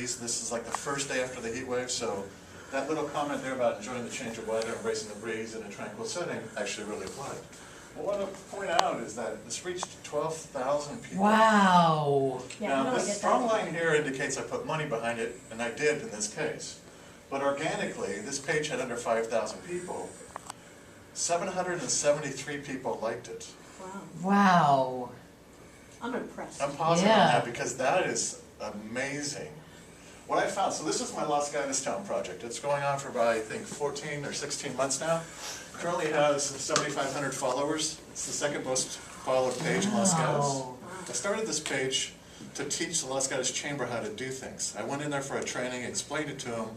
breeze. This is like the first day after the heat wave, so that little comment there about enjoying the change of weather, embracing the breeze in a tranquil setting actually really applied. What I want to point out is that this reached 12,000 people. Wow. Yeah, Now, I don't this get strong that. line here indicates I put money behind it, and I did in this case. But organically, this page had under 5,000 people. 773 people liked it. Wow, Wow. I'm impressed. I'm pausing on Yeah. that because that is amazing. What I found, so this is my Los Gatos Town project. It's going on for about, I think, 14 or 16 months now. Currently has 7,500 followers. It's the second most followed page in Los Gatos. Wow. I started this page to teach the Los Gatos Chamber how to do things. I went in there for a training, explained it to them.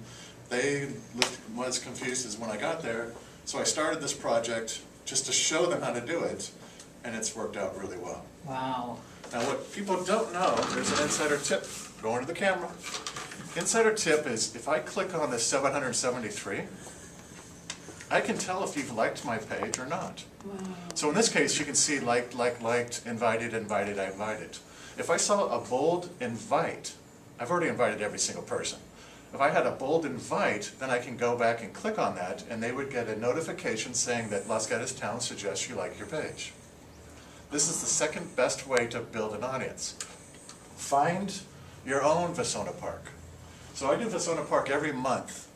They looked as confused as when I got there. So I started this project just to show them how to do it, and it's worked out really well. Wow. Now what people don't know, there's an insider tip. Going to the camera. Insider tip is if I click on this 773, I can tell if you've liked my page or not. Wow. So in this case, you can see liked, invited, invited, I invited. If I saw a bold invite, I've already invited every single person. If I had a bold invite, then I can go back and click on that, and they would get a notification saying that Los Gatos Town suggests you like your page. This is the second best way to build an audience. Find your own Vasona Park. So I do Vasona Park every month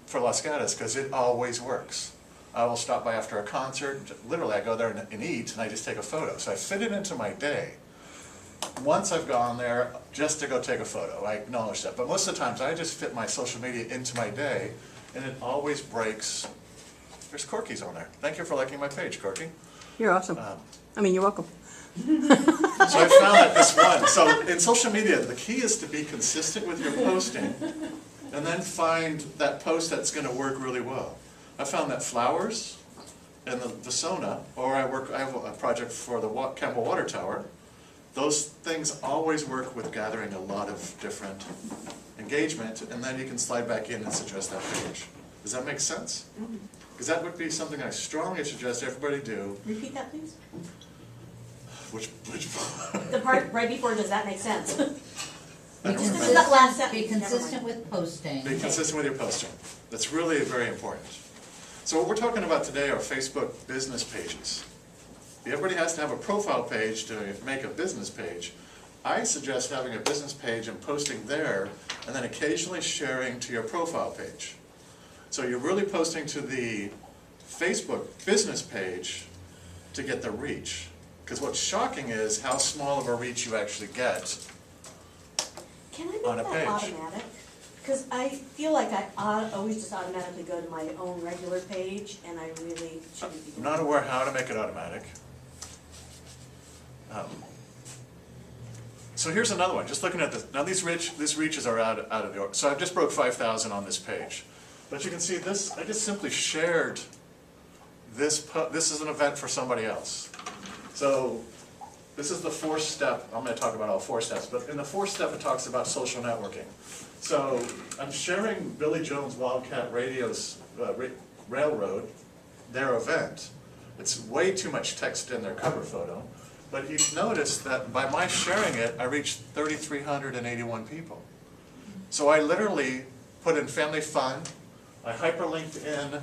for Los Gatos because it always works. I will stop by after a concert. Literally, I go there and eat, and I just take a photo. So I fit it into my day. Once I've gone there just to go take a photo, I acknowledge that. But most of the times, I just fit my social media into my day, and it always breaks. There's Corky's on there. Thank you for liking my page, Corky. You're awesome. I mean, you're welcome. So I found that this one. So in social media, the key is to be consistent with your posting, and then find that post that's going to work really well. I found that flowers and the Vasona, or I have a project for the Campbell Water Tower. Those things always work with gathering a lot of different engagement, and then you can slide back in and suggest that page. Does that make sense? Because that would be something I strongly suggest everybody do. Repeat that, please. Which The part right before, does that make sense? Be This is that last consistent, be sentence, never consistent with posting. Be consistent with your posting. That's really very important. So what we're talking about today are Facebook business pages. Everybody has to have a profile page to make a business page. I suggest having a business page and posting there, and then occasionally sharing to your profile page. So you're really posting to the Facebook business page to get the reach. Because what's shocking is how small of a reach you actually get. Can I On a make that page. automatic? Because I feel like I always just automatically go to my own regular page, and I really shouldn't be I'm doing not that. aware how to make it automatic. So here's another one, just looking at this. Now these reaches are out of the order. So I've just broke 5,000 on this page. But you can see this, I just simply shared this, this is an event for somebody else. So this is the fourth step. I'm going to talk about all four steps, but in the fourth step it talks about social networking. So I'm sharing Billy Jones Wildcat Radio's Railroad, their event. It's way too much text in their cover photo, but you notice that by my sharing it, I reached 3,381 people. So I literally put in family fun, I hyperlinked in,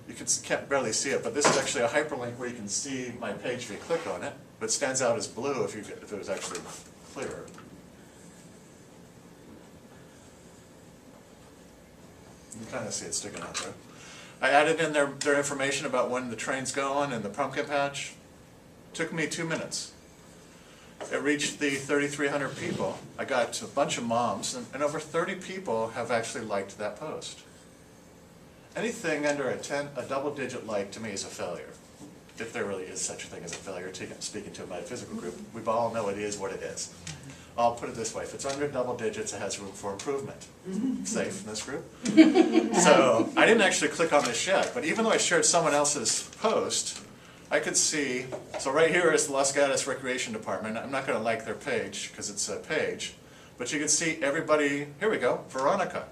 you can't barely see it, but this is actually a hyperlink where you can see my page if you click on it, but it stands out as blue if it was actually clearer. You can kind of see it sticking out there. I added in their information about when the train's going and the pumpkin patch. Took me 2 minutes. It reached the 3,300 people. I got a bunch of moms, and over 30 people have actually liked that post. Anything under a double-digit like to me is a failure. If there really is such a thing as a failure, speaking to a metaphysical group, we all know it is what it is. I'll put it this way, if it's under double digits, it has room for improvement. Safe in this group? So, I didn't actually click on this yet, but even though I shared someone else's post, I could see, so right here is the Los Gatos Recreation Department. I'm not going to like their page, because it's a page, but you can see everybody, here we go, Veronica.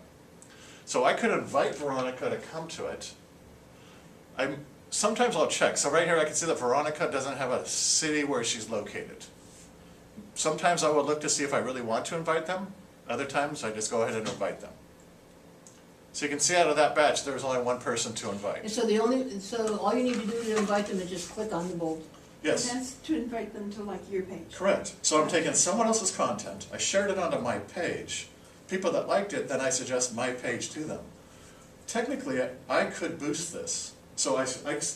So I could invite Veronica to come to it. Sometimes I'll check. So right here I can see that Veronica doesn't have a city where she's located. Sometimes I will look to see if I really want to invite them. Other times, I just go ahead and invite them. So you can see out of that batch, there was only one person to And invite. so all you need to do to invite them is just click on the bold. Yes. And that's to invite them to like your page. Correct. So I'm taking someone else's content, I shared it onto my page. People that liked it, then I suggest my page to them. Technically, I could boost this. So I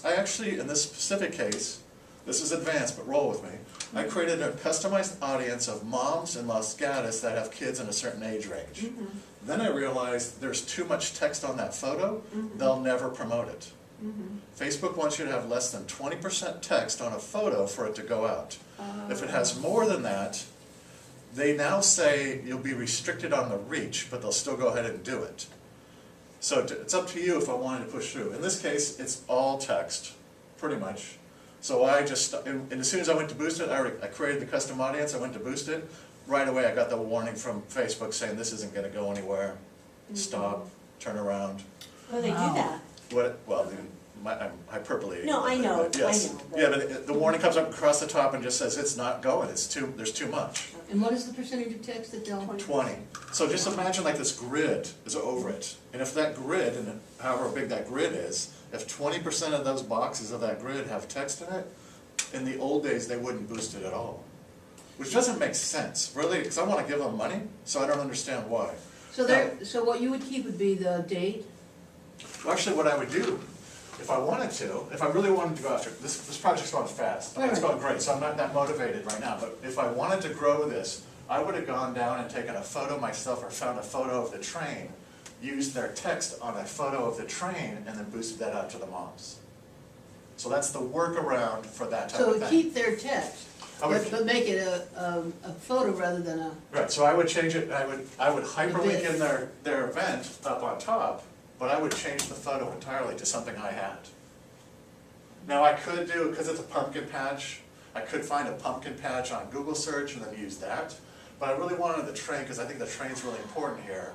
actually, in this specific case, this is advanced, but roll with me. I created a customized audience of moms in Los Gatos that have kids in a certain age range. Then I realized there's too much text on that photo, they'll never promote it. Facebook wants you to have less than 20% text on a photo for it to go out. If it has more than that, they now say you'll be restricted on the reach, but they'll still go ahead and do it. So it's up to you if I wanted to push through. In this case, it's all text, pretty much. So I just, and as soon as I went to boost it, I created the custom audience, I went to boost it. Right away, I got the warning from Facebook saying this isn't gonna go anywhere. Stop, turn around. Oh, they do Wow. that. What, well, I'm hyperbolating. No, I know, but yes. I know, but- Yeah, but the warning comes up across the top and just says it's not going, there's too much. And what is the percentage of text that they'll? 20. So just imagine like this grid is over it. And if that grid, and however big that grid is, if 20% of those boxes of that grid have text in it, in the old days, they wouldn't boost it at all. Which doesn't make sense, really, because I want to give them money, so I don't understand why. So so what you would keep would be the date? Well, actually, what I would do, if I wanted to, if I really wanted to go after, this project's going fast, it's going great, so I'm not that motivated right now, but if I wanted to grow this, I would have gone down and taken a photo myself or found a photo of the train, used their text on a photo of the train, and then boosted that out to the moms. So that's the workaround for that type of So thing. keep their text, I would- but make it a photo rather than a, Right, so I would change it, I would hyperlink bit. in their event up on top, but I would change the photo entirely to something I had. Now I could do, because it's a pumpkin patch, I could find a pumpkin patch on Google search and then use that, but I really wanted the train, because I think the train's really important here.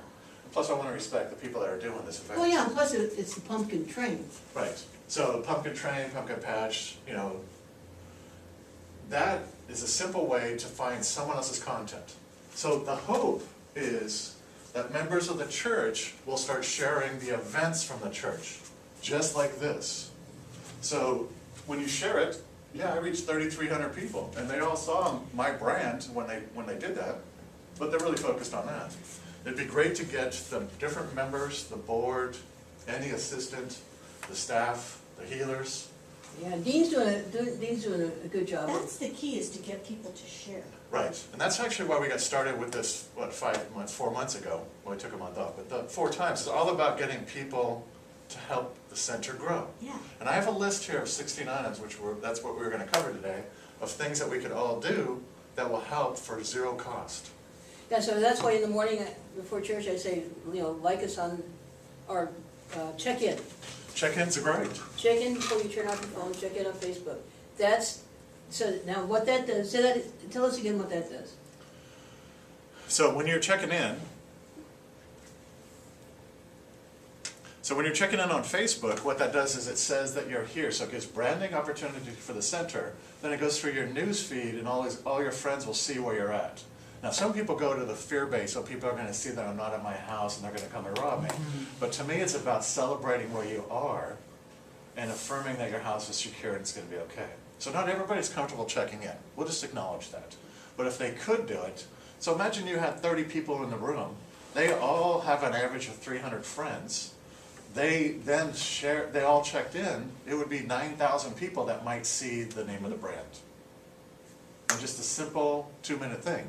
Plus I want to respect the people that are doing this event. well, yeah, and plus it's the pumpkin train. Right, so the pumpkin train, pumpkin patch, you know, that is a simple way to find someone else's content. So the hope is that members of the church will start sharing the events from the church, just like this. So when you share it, yeah, I reached 3,300 people, and they all saw my brand when they did that, but they're really focused on that. It'd be great to get the different members, the board, any assistant, the staff, the healers. Yeah, Dean's doing a good job. That's the key, is to get people to share. Right, and that's actually why we got started with this, what, 4 months ago, well, we took a month off, but the 4 times, it's all about getting people to help the center grow. Yeah. And I have a list here of 16 items, that's what we were gonna cover today, of things that we could all do that will help for 0 cost. Yeah, so that's why in the morning before church I say, like us on our check-in. Check-ins are great. Check in before you turn off your phone, check in on Facebook. So now what that does, tell us again what that does. So when you're checking in, on Facebook, what that does is it says that you're here, so it gives branding opportunity for the center, then it goes through your news feed and all your friends will see where you're at. Now some people go to the fear base, so people are going to see that I'm not at my house and they're going to come and rob me. But to me it's about celebrating where you are and affirming that your house is secure and it's going to be okay. So not everybody's comfortable checking in, we'll just acknowledge that. But if they could do it, so imagine you had 30 people in the room, they all have an average of 300 friends. They then they all checked in, it would be 9,000 people that might see the name of the brand. And just a simple 2-minute thing.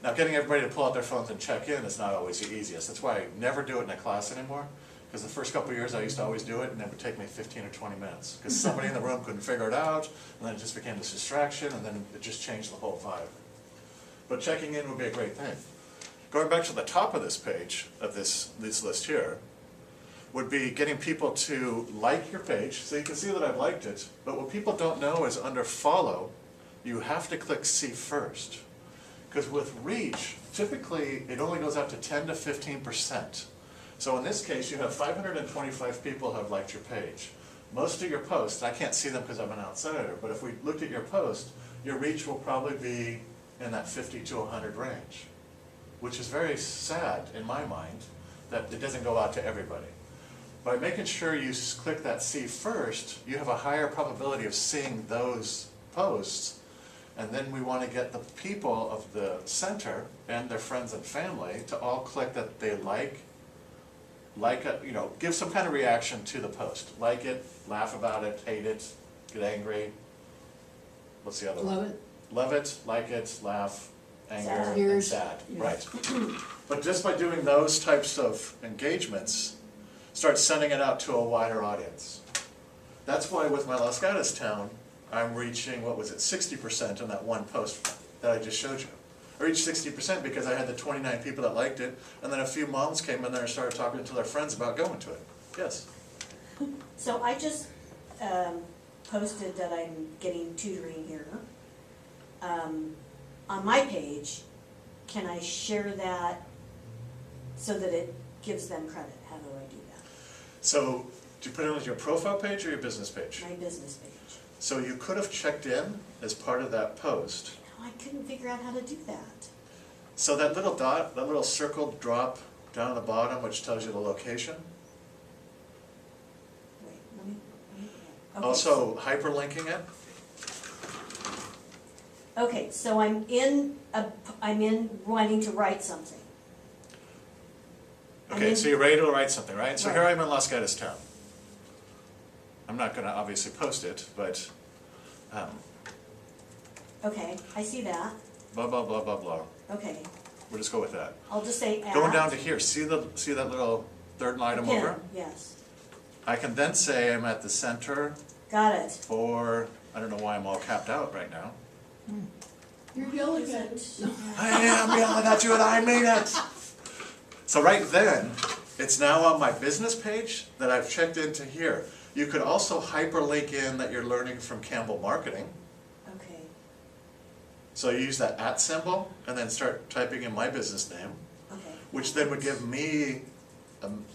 Now getting everybody to pull out their phones and check in is not always the easiest. That's why I never do it in a class anymore. Because the first couple of years I used to always do it and it would take me 15 or 20 minutes. Because somebody in the room couldn't figure it out, and then it just became this distraction, and then it just changed the whole vibe. But checking in would be a great thing. Going back to the top of this page, of this list here, would be getting people to like your page, so you can see that I've liked it, but what people don't know is under follow, you have to click see first. Because with reach, typically it only goes up to 10 to 15%. So in this case, you have 525 people who have liked your page. Most of your posts, I can't see them because I'm an outsider, but if we looked at your post, your reach will probably be in that 50 to 100 range. which is very sad in my mind, that it doesn't go out to everybody. By making sure you click that see first, you have a higher probability of seeing those posts. And then we want to get the people of the center and their friends and family to all click that they like it, you know, give some kind of reaction to the post. Like it, laugh about it, hate it, get angry. What's the other one? Love it. Love it, like it, laugh, anger, Sad. and Tears. sad, Yeah. right. But just by doing those types of engagements, start sending it out to a wider audience. That's why with my Los Gatos town, I'm reaching, what was it, 60% on that one post that I just showed you. I reached 60% because I had the 29 people that liked it, and then a few moms came in there and started talking to their friends about going to it. Yes? So I just posted that I'm getting tutoring here. On my page, can I share that so that it gives them credit? How do I do that? So, do you put it on your profile page or your business page? My business page. So you could have checked in as part of that post. No, I couldn't figure out how to do that. So that little dot, that little circled drop down at the bottom, which tells you the location. Wait, let me. Okay, Also hyperlinking it. Okay, so I'm in wanting to write something. I'm Okay, in- so you're ready to write something, right? So here Right. I am in Los Gatos town. I'm not gonna obviously post it, but Okay, I see that. blah, blah, blah, blah, blah. Okay, We'll just go with that. I'll just say at. Going down to here, see that little third item Pin, over? yes. I can then say I'm at the center Got it. for, I don't know why I'm all capped out right now. You're yelling Is at it? us. I am yelling at you and I mean it. So right then, it's now on my business page that I've checked into here. You could also hyperlink in that you're learning from Campbell Marketing. Okay, So you use that @ symbol and then start typing in my business name, okay. which then would give me,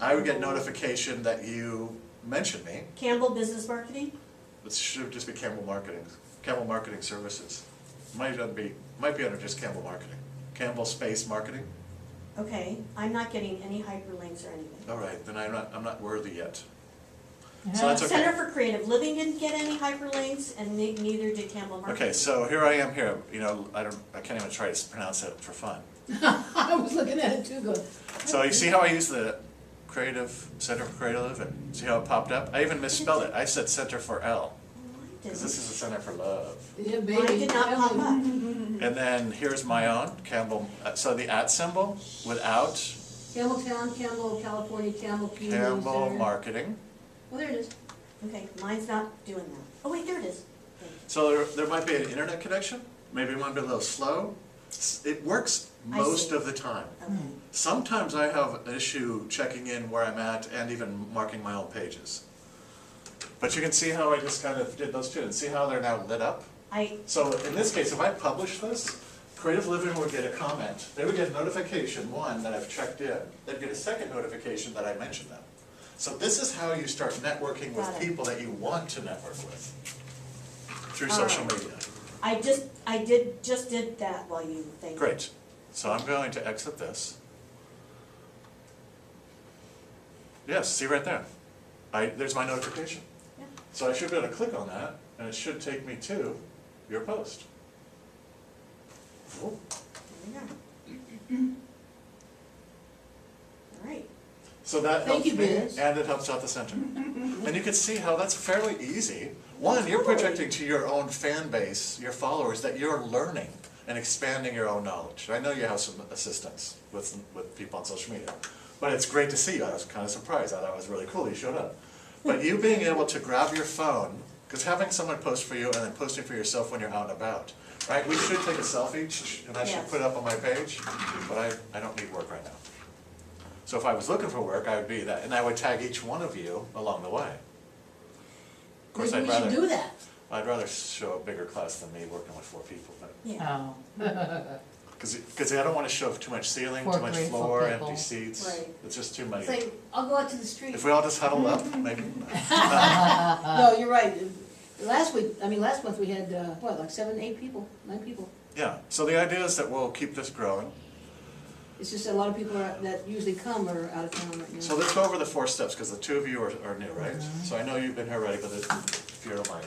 I would get notification that you mentioned me. Campbell Business Marketing? It should just be Campbell Marketing Services. Might be under just Campbell Marketing. Campbell Space Marketing. Okay, I'm not getting any hyperlinks or anything. All right, then I'm not worthy yet. So that's okay. Center for Creative Living didn't get any hyperlinks, and neither did Campbell Marketing. Okay, so here I am here, you know, I can't even try to pronounce it for fun. I was looking at it too, good. So you see how I use the Center for Creative, and see how it popped up? I even misspelled it, I said Center for L, because this is a Center for Love. Yeah, baby. Mine did not pop up. And then here's my own, Campbell, so the @ symbol without Campbelltown, Campbell, California, Campbell Community Campbell Center. Marketing. Oh, there it is. Okay, mine's not doing that. Oh, wait, there it is. Okay. So there might be an internet connection, maybe it might be a little slow. It works I most see. of the time. Okay. Sometimes I have an issue checking in where I'm at and even marking my own pages. But you can see how I just kind of did those two, and see how they're now lit up? So in this case, if I publish this, Creative Living would get a comment. They would get a notification, one, that I've checked in. They'd get a second notification that I mentioned them. So this is how you start networking with Got it. people that you want to network with through All social right. media. I just did that while you think. Great. So I'm going to exit this. Yes, see right there. There's my notification. Yeah. So I should be able to click on that, and it should take me to your post. Oh. There we go. All right. So that Thank helps you, me, Biz. and it helps out the center. And you can see how that's fairly easy. One, you're Totally. projecting to your own fan base, your followers, that you're learning and expanding your own knowledge. I know you have some assistance with people on social media, but it's great to see you. I was kind of surprised. I thought it was really cool you showed up. But you being able to grab your phone, because having someone post for you and then posting for yourself when you're out and about, right? We should take a selfie, and I should Yes. put it up on my page, but I don't need work right now. So if I was looking for work, I would be that, and I would tag each one of you along the way. Of course, Maybe we should do that. I'd rather show a bigger class than me working with 4 people, but, Yeah. Oh, because I don't want to show too much ceiling, Four too much grateful floor, people. empty seats. Right. It's just too many. Say, I'll go out to the street. If we all just huddle up, maybe. No, you're right. Last month we had, like 7, 8 people, 9 people. Yeah, so the idea is that we'll keep this growing. It's just a lot of people that usually come are out of town right now. So let's go over the 4 steps, because the 2 of you are new, right? So I know you've been here already, but if you don't mind.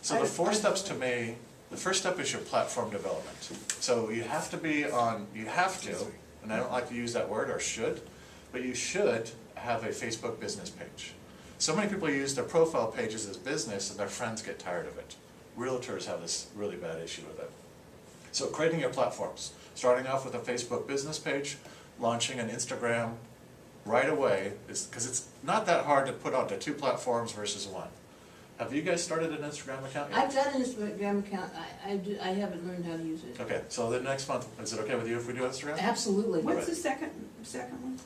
So the 4 steps to me, the first step is your platform development. So you have to be on, and I don't like to use that word, or should, but you should have a Facebook business page. So many people use their profile pages as business and their friends get tired of it. Realtors have this really bad issue with it. So creating your platforms, starting off with a Facebook business page, launching an Instagram right away, because it's not that hard to put onto 2 platforms versus 1. Have you guys started an Instagram account yet? I've got an Instagram account, I haven't learned how to use it. Okay, so the next month, is it okay with you if we do Instagram? Absolutely. What's the second one?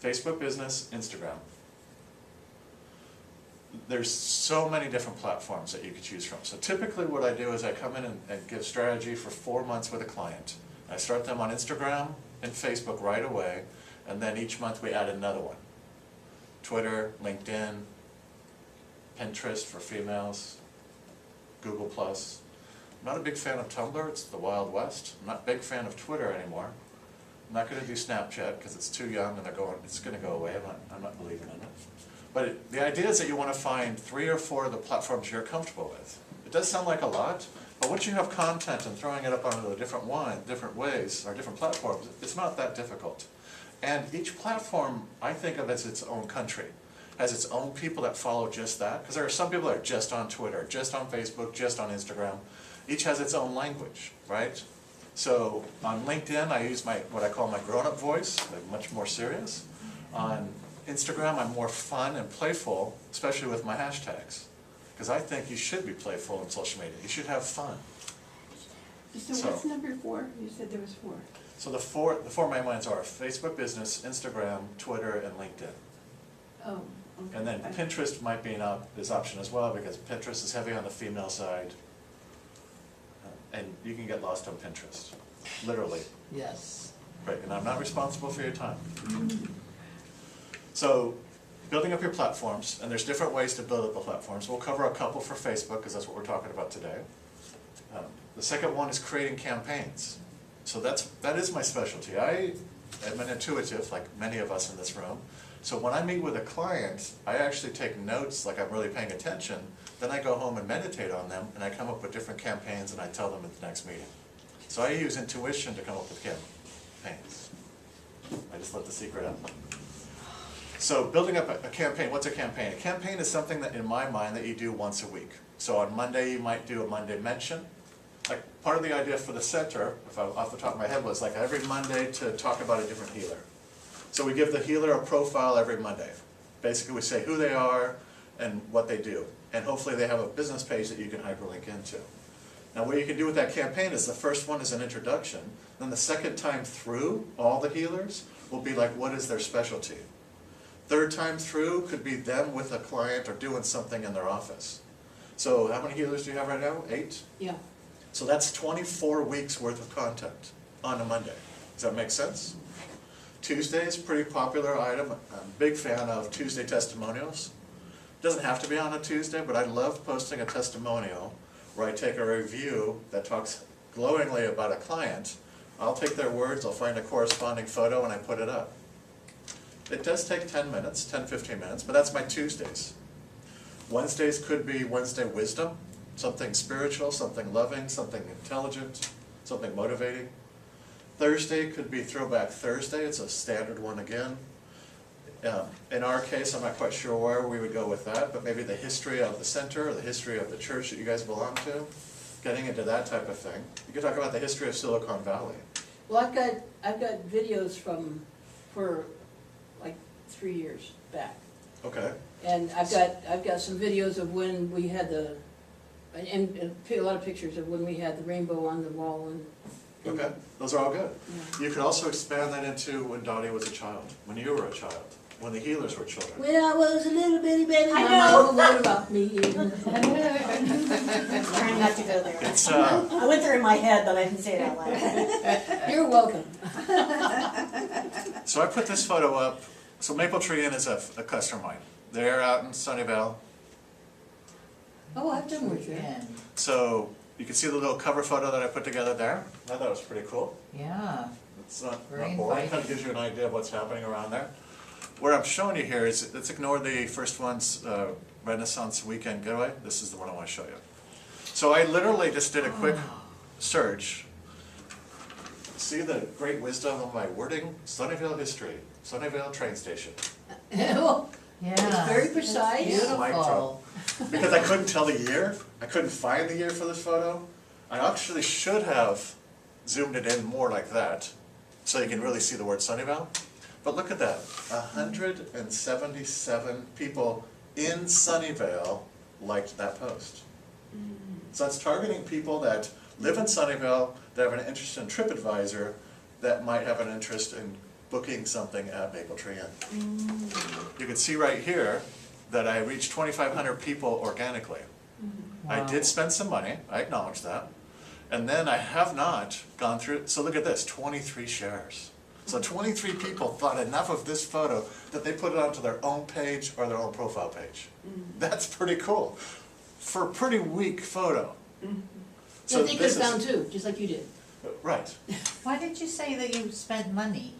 Facebook business, Instagram. There's so many different platforms that you could choose from. So typically what I do is I come in and give strategy for 4 months with a client. I start them on Instagram and Facebook right away, and then each month we add another one. Twitter, LinkedIn, Pinterest for females, Google+. I'm not a big fan of Tumblr, it's the Wild West. I'm not a big fan of Twitter anymore. I'm not going to do Snapchat because it's too young and it's going to go away. I'm not believing in it. But the idea is that you want to find 3 or 4 of the platforms you're comfortable with. It does sound like a lot, but once you have content and throwing it up onto the different ways, or different platforms, it's not that difficult. And each platform, I think of as its own country, has its own people that follow just that. Because there are some people that are just on Twitter, just on Facebook, just on Instagram. Each has its own language, right? So on LinkedIn, I use what I call my grown-up voice, like much more serious. On Instagram, I'm more fun and playful, especially with my hashtags. Because I think you should be playful in social media. You should have fun. So what's number 4? You said there was 4. So the four main ones are Facebook Business, Instagram, Twitter, and LinkedIn. Oh, okay. And then Pinterest might be an option as well, because Pinterest is heavy on the female side. And you can get lost on Pinterest, literally. Yes. Right, and I'm not responsible for your time. So, building up your platforms, and there's different ways to build up the platforms. We'll cover a couple for Facebook, because that's what we're talking about today. The second one is creating campaigns. So that is my specialty. I am an intuitive, like many of us in this room. So when I meet with a client, I actually take notes like I'm really paying attention. Then I go home and meditate on them, and I come up with different campaigns, and I tell them at the next meeting. So I use intuition to come up with campaigns. I just let the secret out. So building up a campaign, what's a campaign? A campaign is something that, in my mind, that you do once a week. So on Monday, you might do a Monday mention. Like part of the idea for the center, if I, off the top of my head, was like every Monday to talk about a different healer. So we give the healer a profile every Monday. Basically, we say who they are and what they do. And hopefully they have a business page that you can hyperlink into. Now what you can do with that campaign is the first one is an introduction. Then the second time through, all the healers will be like, what is their specialty? Third time through could be them with a client or doing something in their office. So how many healers do you have right now? 8? Yeah. So that's 24 weeks worth of content on a Monday. Does that make sense? Tuesday's pretty popular item. I'm a big fan of Tuesday testimonials. Doesn't have to be on a Tuesday, but I love posting a testimonial where I take a review that talks glowingly about a client. I'll take their words, I'll find a corresponding photo, and I put it up. It does take 10 minutes, 10, 15 minutes, but that's my Tuesdays. Wednesdays could be Wednesday wisdom, something spiritual, something loving, something intelligent, something motivating. Thursday could be Throwback Thursday, it's a standard one again. In our case, I'm not quite sure where we would go with that, but maybe the history of the center, or the history of the church that you guys belong to, getting into that type of thing. You could talk about the history of Silicon Valley. Well, I've got videos for like 3 years back. Okay. And I've got some videos of when we had and a lot of pictures of when we had the rainbow on the wall and. Okay, those are all good. Yeah. You could also expand that into when Dottie was a child, when you were a child, when the healers were children. When I was a little bitty baby, I my know. mama wrote about me. Trying not to go there. It's, I went there in my head, but I didn't say it out loud. You're welcome. so I put this photo up. So Maple Tree Inn is a customer of mine. They're out in Sunnyvale. Oh, I've done work there. And, So you can see the little cover photo that I put together there. I thought it was pretty cool. yeah. It's not Very boring, kind of inviting. gives you an idea of what's happening around there. What I'm showing you here is, let's ignore the first one's Renaissance Weekend Getaway. This is the one I want to show you. So I literally just did a quick search. See the great wisdom of my wording? Sunnyvale history, Sunnyvale train station. Well, it's Yeah. very precise. Beautiful. Because I couldn't tell the year, I couldn't find the year for this photo. I actually should have zoomed it in more like that, so you can really see the word Sunnyvale. But look at that, 177 people in Sunnyvale liked that post. So that's targeting people that live in Sunnyvale, that have an interest in TripAdvisor, that might have an interest in booking something at Maple Tree Inn. You can see right here that I reached 2,500 people organically. I Wow. did spend some money, I acknowledge that. And then I have not gone through, so look at this, 23 shares. So 23 people thought enough of this photo that they put it onto their own page or their own profile page. That's pretty cool, for a pretty weak photo. So they could have this is- found two, just like you did. Right, Why did you say that you spent money?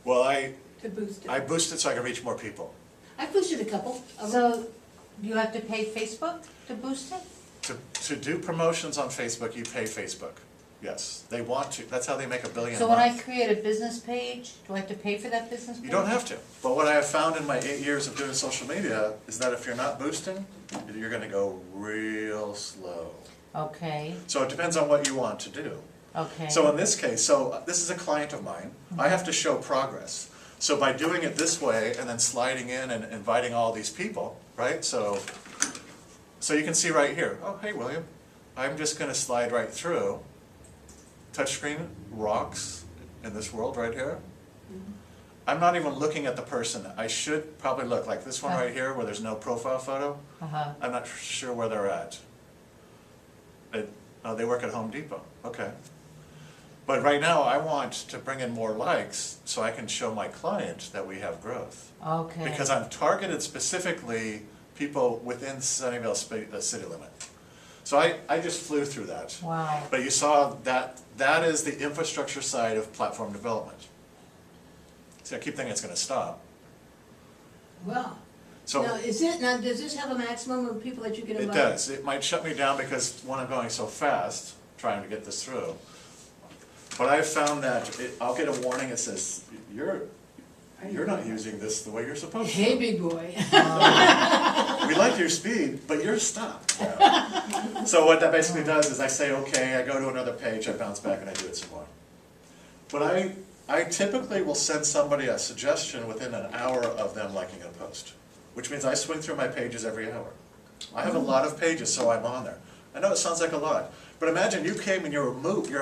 well, I To boost it. boosted so I could reach more people. I boosted a couple of them. So you have to pay Facebook to boost it? To do promotions on Facebook, you pay Facebook. Yes, they want to, that's how they make $1 billion a So when I month. create a business page, do I have to pay for that business page? You don't have to, but what I have found in my 8 years of doing social media is that if you're not boosting, you're gonna go real slow. Okay, So it depends on what you want to do. okay. So in this case, this is a client of mine, I have to show progress. So by doing it this way and then sliding in and inviting all these people, right? So you can see right here, oh, hey, William, I'm just gonna slide right through. Touchscreen rocks in this world right here. I'm not even looking at the person. I should probably look, like this one right here where there's no profile photo. Uh-huh. I'm not sure where they're at. They work at Home Depot, okay. But right now, I want to bring in more likes so I can show my client that we have growth. Okay. Because I'm targeted specifically people within Sunnyvale city limit. So I just flew through that. Wow. But you saw that is the infrastructure side of platform development. See, I keep thinking it's gonna stop. Wow. So Now, does this have a maximum of people that you can it invite? does, it might shut me down because when I'm going so fast, trying to get this through. But I've found that I'll get a warning that says, you're not using this the way you're supposed to. Hey, big boy. We like your speed, but you're stopped. So what that basically does is I say, okay, I go to another page, I bounce back and I do it some more. But I typically will send somebody a suggestion within an hour of them liking a post, which means I swing through my pages every hour. I have a lot of pages, so I'm on there. I know it sounds like a lot, but imagine you came and you're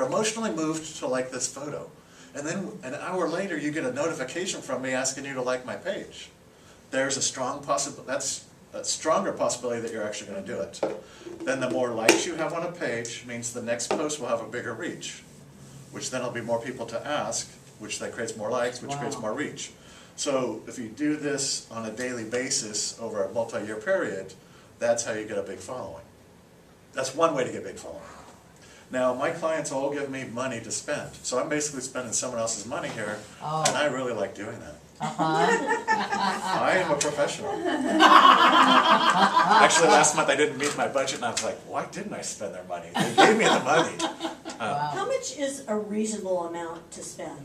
emotionally moved to like this photo. And then an hour later, you get a notification from me asking you to like my page. There's a strong that's a stronger possibility that you're actually gonna do it. Then the more likes you have on a page means the next post will have a bigger reach, which then will be more people to ask, which then creates more likes, which creates Wow. more reach. So if you do this on a daily basis over a multi-year period, that's how you get a big following. That's one way to get big following. Now, my clients all give me money to spend, so I'm basically spending someone else's money here, Oh. and I really like doing that. Uh-huh. I am a professional. Actually, last month I didn't meet my budget, and I was like, why didn't I spend their money? They gave me the money. Wow. How much is a reasonable amount to spend?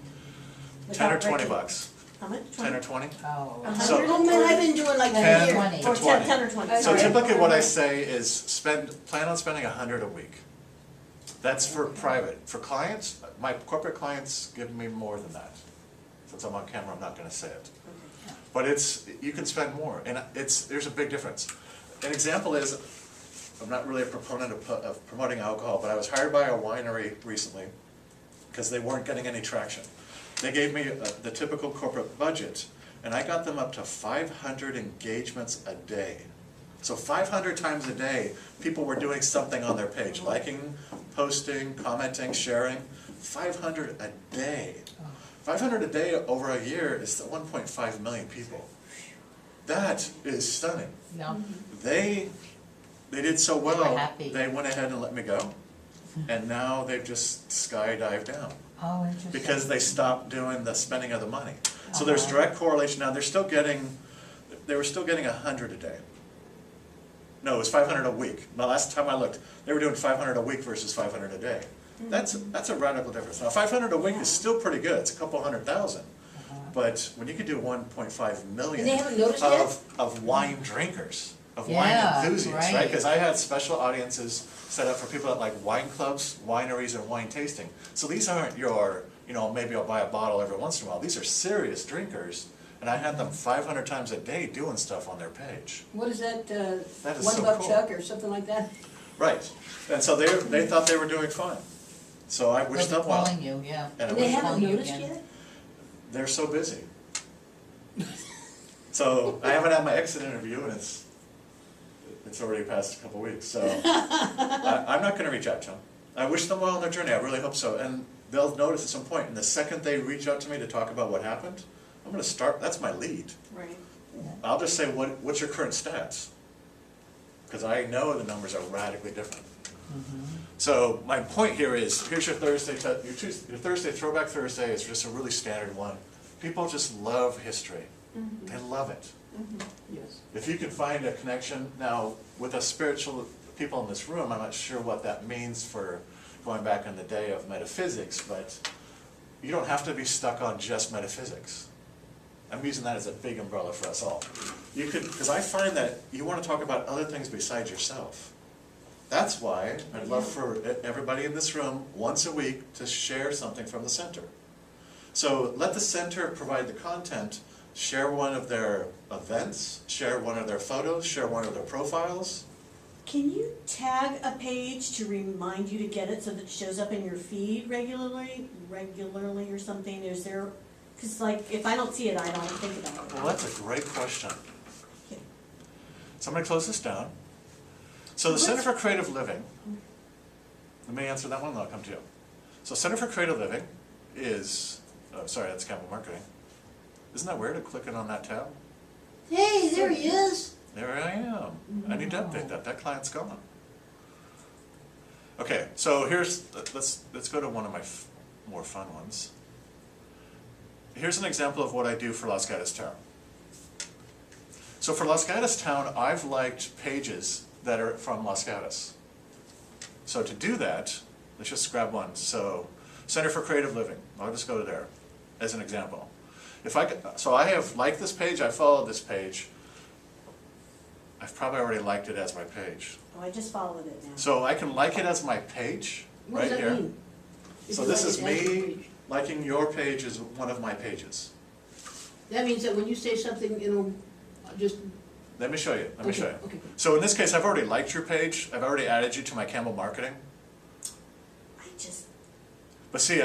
10 or Without 20 breaking- bucks. How much? 10 or 20? Oh. So- 100? Oh, man, I've been doing like 10 that here. 20. Or 20. 10 or 20. So sorry. typically what I say is plan on spending 100 a week. That's for private. For clients, my corporate clients give me more than that. Since I'm on camera, I'm not gonna say it. But you can spend more, and there's a big difference. An example is, I'm not really a proponent of promoting alcohol, but I was hired by a winery recently because they weren't getting any traction. They gave me the typical corporate budget, and I got them up to 500 engagements a day. So 500 times a day, people were doing something on their page, liking, posting, commenting, sharing. 500 a day. 500 a day over a year is 1.5 million people. That is stunning. Yeah. They did so They were well, happy. they went ahead and let me go, and now they've just skydived down. Oh, interesting. because they stopped doing the spending of the money. So there's direct correlation. Now, they were still getting 100 a day. No, it was 500 a week. The last time I looked, they were doing 500 a week versus 500 a day. That's a radical difference. Now, 500 a week is still pretty good. It's a couple $100,000. But when you could do 1.5 million And they haven't noticed yet? of wine drinkers, of Yeah, wine enthusiasts, right? right. Because I had special audiences set up for people that like wine clubs, wineries, and wine tasting. So these aren't your, maybe I'll buy a bottle every once in a while. These are serious drinkers, and I had them 500 times a day doing stuff on their page. What is that, That is $1 so cool. Chuck or something like that? Right, and so they thought they were doing fine. So I wished They'll them be well. calling you, yeah. And I And they wish haven't calling you noticed again. yet? they're so busy. So I haven't had my exit interview, and it's already past a couple weeks. So I'm not going to reach out to them. I wish them well on their journey. I really hope so. And they'll notice at some point. And the second they reach out to me to talk about what happened, I'm going to start. That's my lead. Right. I'll just say, what's your current stats? Because I know the numbers are radically different. So my point here is, here's your Thursday, your Thursday, Throwback Thursday is just a really standard one. People just love history. They love it. Yes. If you can find a connection, now with us spiritual people in this room, I'm not sure what that means for going back in the day of metaphysics, but you don't have to be stuck on just metaphysics. I'm using that as a big umbrella for us all. You could, because I find that you want to talk about other things besides yourself. That's why I'd love for everybody in this room once a week to share something from the center. So let the center provide the content, share one of their events, share one of their photos, share one of their profiles. Can you tag a page to remind you to get it so that it shows up in your feed regularly or something? Is there, because like, if I don't see it, I don't think about it. Well, that's a great question. Okay. So I'm going to close this down. So the Center for Creative Living, let me answer that one, then I'll come to you. So Center for Creative Living is, oh, sorry, that's Campbell Marketing. Isn't that weird to click in on that tab? Hey, there he is. There I am. I need to update that. That client's gone. Okay, so let's go to one of my more fun ones. Here's an example of what I do for Los Gatos Town. So for Los Gatos Town, I've liked pages that are from Los Gatos. So to do that, let's just grab one. So Center for Creative Living. I'll just go to there as an example. So I have liked this page. I followed this page. I've probably already liked it as my page. Oh, I just followed it now. So I can like it as my page What right does that here. mean? If So you this like is it as your me page? liking your page as one of my pages. That means that when you say something, it'll just. Let me show you. Let me Okay, show you. okay. So in this case, I've already liked your page. I've already added you to my Campbell Marketing. I just, But see,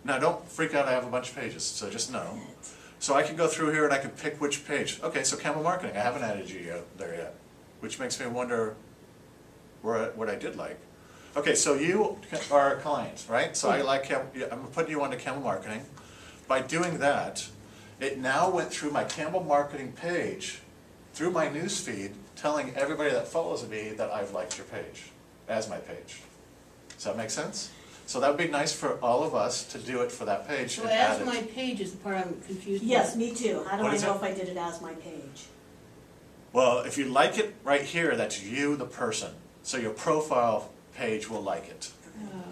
now don't freak out. I have a bunch of pages, so just know. So I can go through here and I can pick which page. Okay, so Campbell Marketing. I haven't added you there yet, which makes me wonder what I did like. Okay, so you are a client, right? So I like I'm putting you onto Campbell Marketing. By doing that, it now went through my Campbell Marketing page, through my news feed, telling everybody that follows me that I've liked your page as my page. Does that make sense? So that would be nice for all of us to do it for that page So and add as it. my page is the part I'm confused with. yes, me too. How do What I is know it? if I did it as my page? Well, if you like it right here, that's you, the person. So your profile page will like it.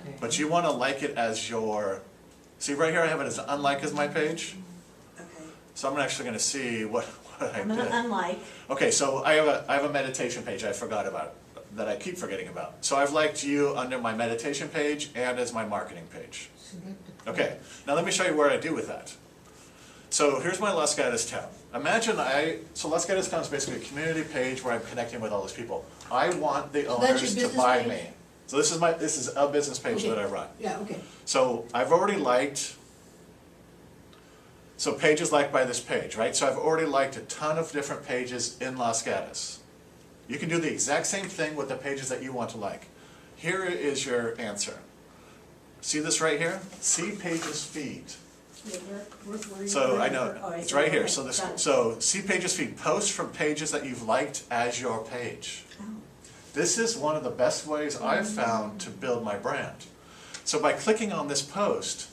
Okay. But you want to like it as your, see right here I have it as unlike as my page. Okay. So I'm actually going to see what I I'm gonna did. unlike. Okay, so I have a meditation page I forgot about, that I keep forgetting about. So I've liked you under my meditation page and as my marketing page. Okay, now let me show you what I do with that. So here's my Los Gatos Town. Imagine so Los Gatos Town is basically a community page where I'm connecting with all those people. I want the So that's your owners to business buy page? me. So this is a business page Okay. that I run. Yeah, okay. So I've already liked, so pages liked by this page, right? So I've already liked a ton of different pages in Los Gatos. You can do the exact same thing with the pages that you want to like. Here is your answer. See this right here? See pages feed. Yeah, where So you- I know, oh, it's see. right here. Okay, So got it. so see pages feed. Post from pages that you've liked as your page. Oh. This is one of the best ways I've found to build my brand. So by clicking on this post,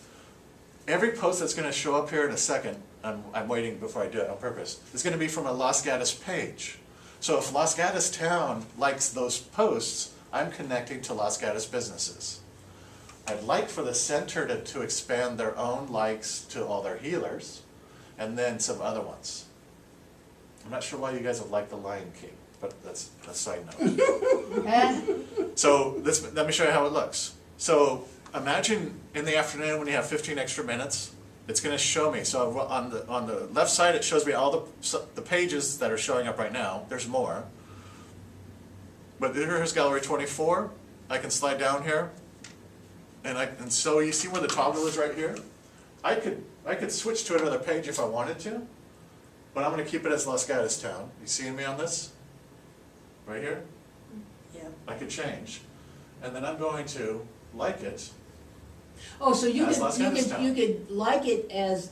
every post that's gonna show up here in a second, I'm waiting before I do it on purpose, is gonna be from a Los Gatos page. So if Los Gatos Town likes those posts, I'm connecting to Los Gatos businesses. I'd like for the center to expand their own likes to all their healers, and then some other ones. I'm not sure why you guys have liked the Lion King, but that's a side note. So let me show you how it looks. So imagine in the afternoon when you have 15 extra minutes, it's going to show me. So on the left side, it shows me all the pages that are showing up right now. There's more. But here's Gallery 24. I can slide down here, and so you see where the toggle is right here. I could switch to another page if I wanted to, but I'm going to keep it as Los Gatos Town. You seeing me on this? Right here? Yeah. I could change, and then I'm going to like it. Oh, so you As Los Gatos could, Town. you could like it as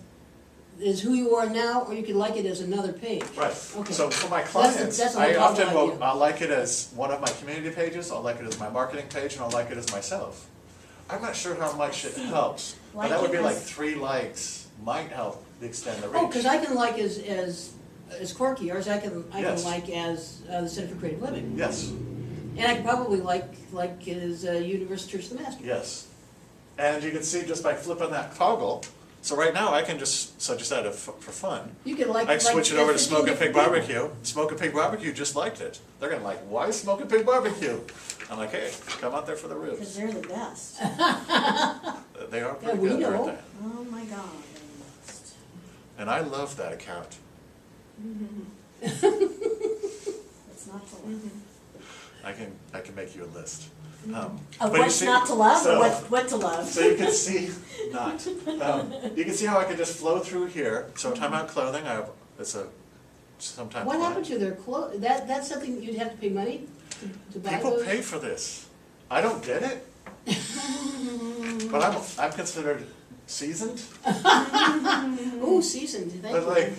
who you are now, or you could like it as another page. Right. Okay. So for my That's clients, a I novel often will, idea. I'll like it as one of my community pages, I'll like it as my marketing page, and I'll like it as myself. I'm not sure how much it helps, but Like that would it be like as- 3 likes, might help extend the reach. Oh, because I can like as Corky, or as I can Yes. like as the Center for Creative Living. Yes, And I can probably like as Universal Church of the Master. yes. And you can see just by flipping that toggle, so right now I can just, so just out of, for fun, You can like. I can switch it over to 15 Smoking Pig different people. Barbecue. Smoking Pig Barbecue just liked it. They're gonna like, why Smoking Pig Barbecue? I'm like, hey, come out there for the Because ribs. they're the best. They are pretty we good, know. aren't they? Oh my God, they're the best. And I love that account. It's not to love. I can make you a list. Of But you what's see- not to love so- or what to love. So you can see, not. You can see how I can just flow through here. So Time Out Clothing, it's a sometime. What client. happened to their clothes? That's something you'd have to pay money to buy People those? pay for this. I don't get it. But I'm considered seasoned. Ooh, seasoned, thank you. But like,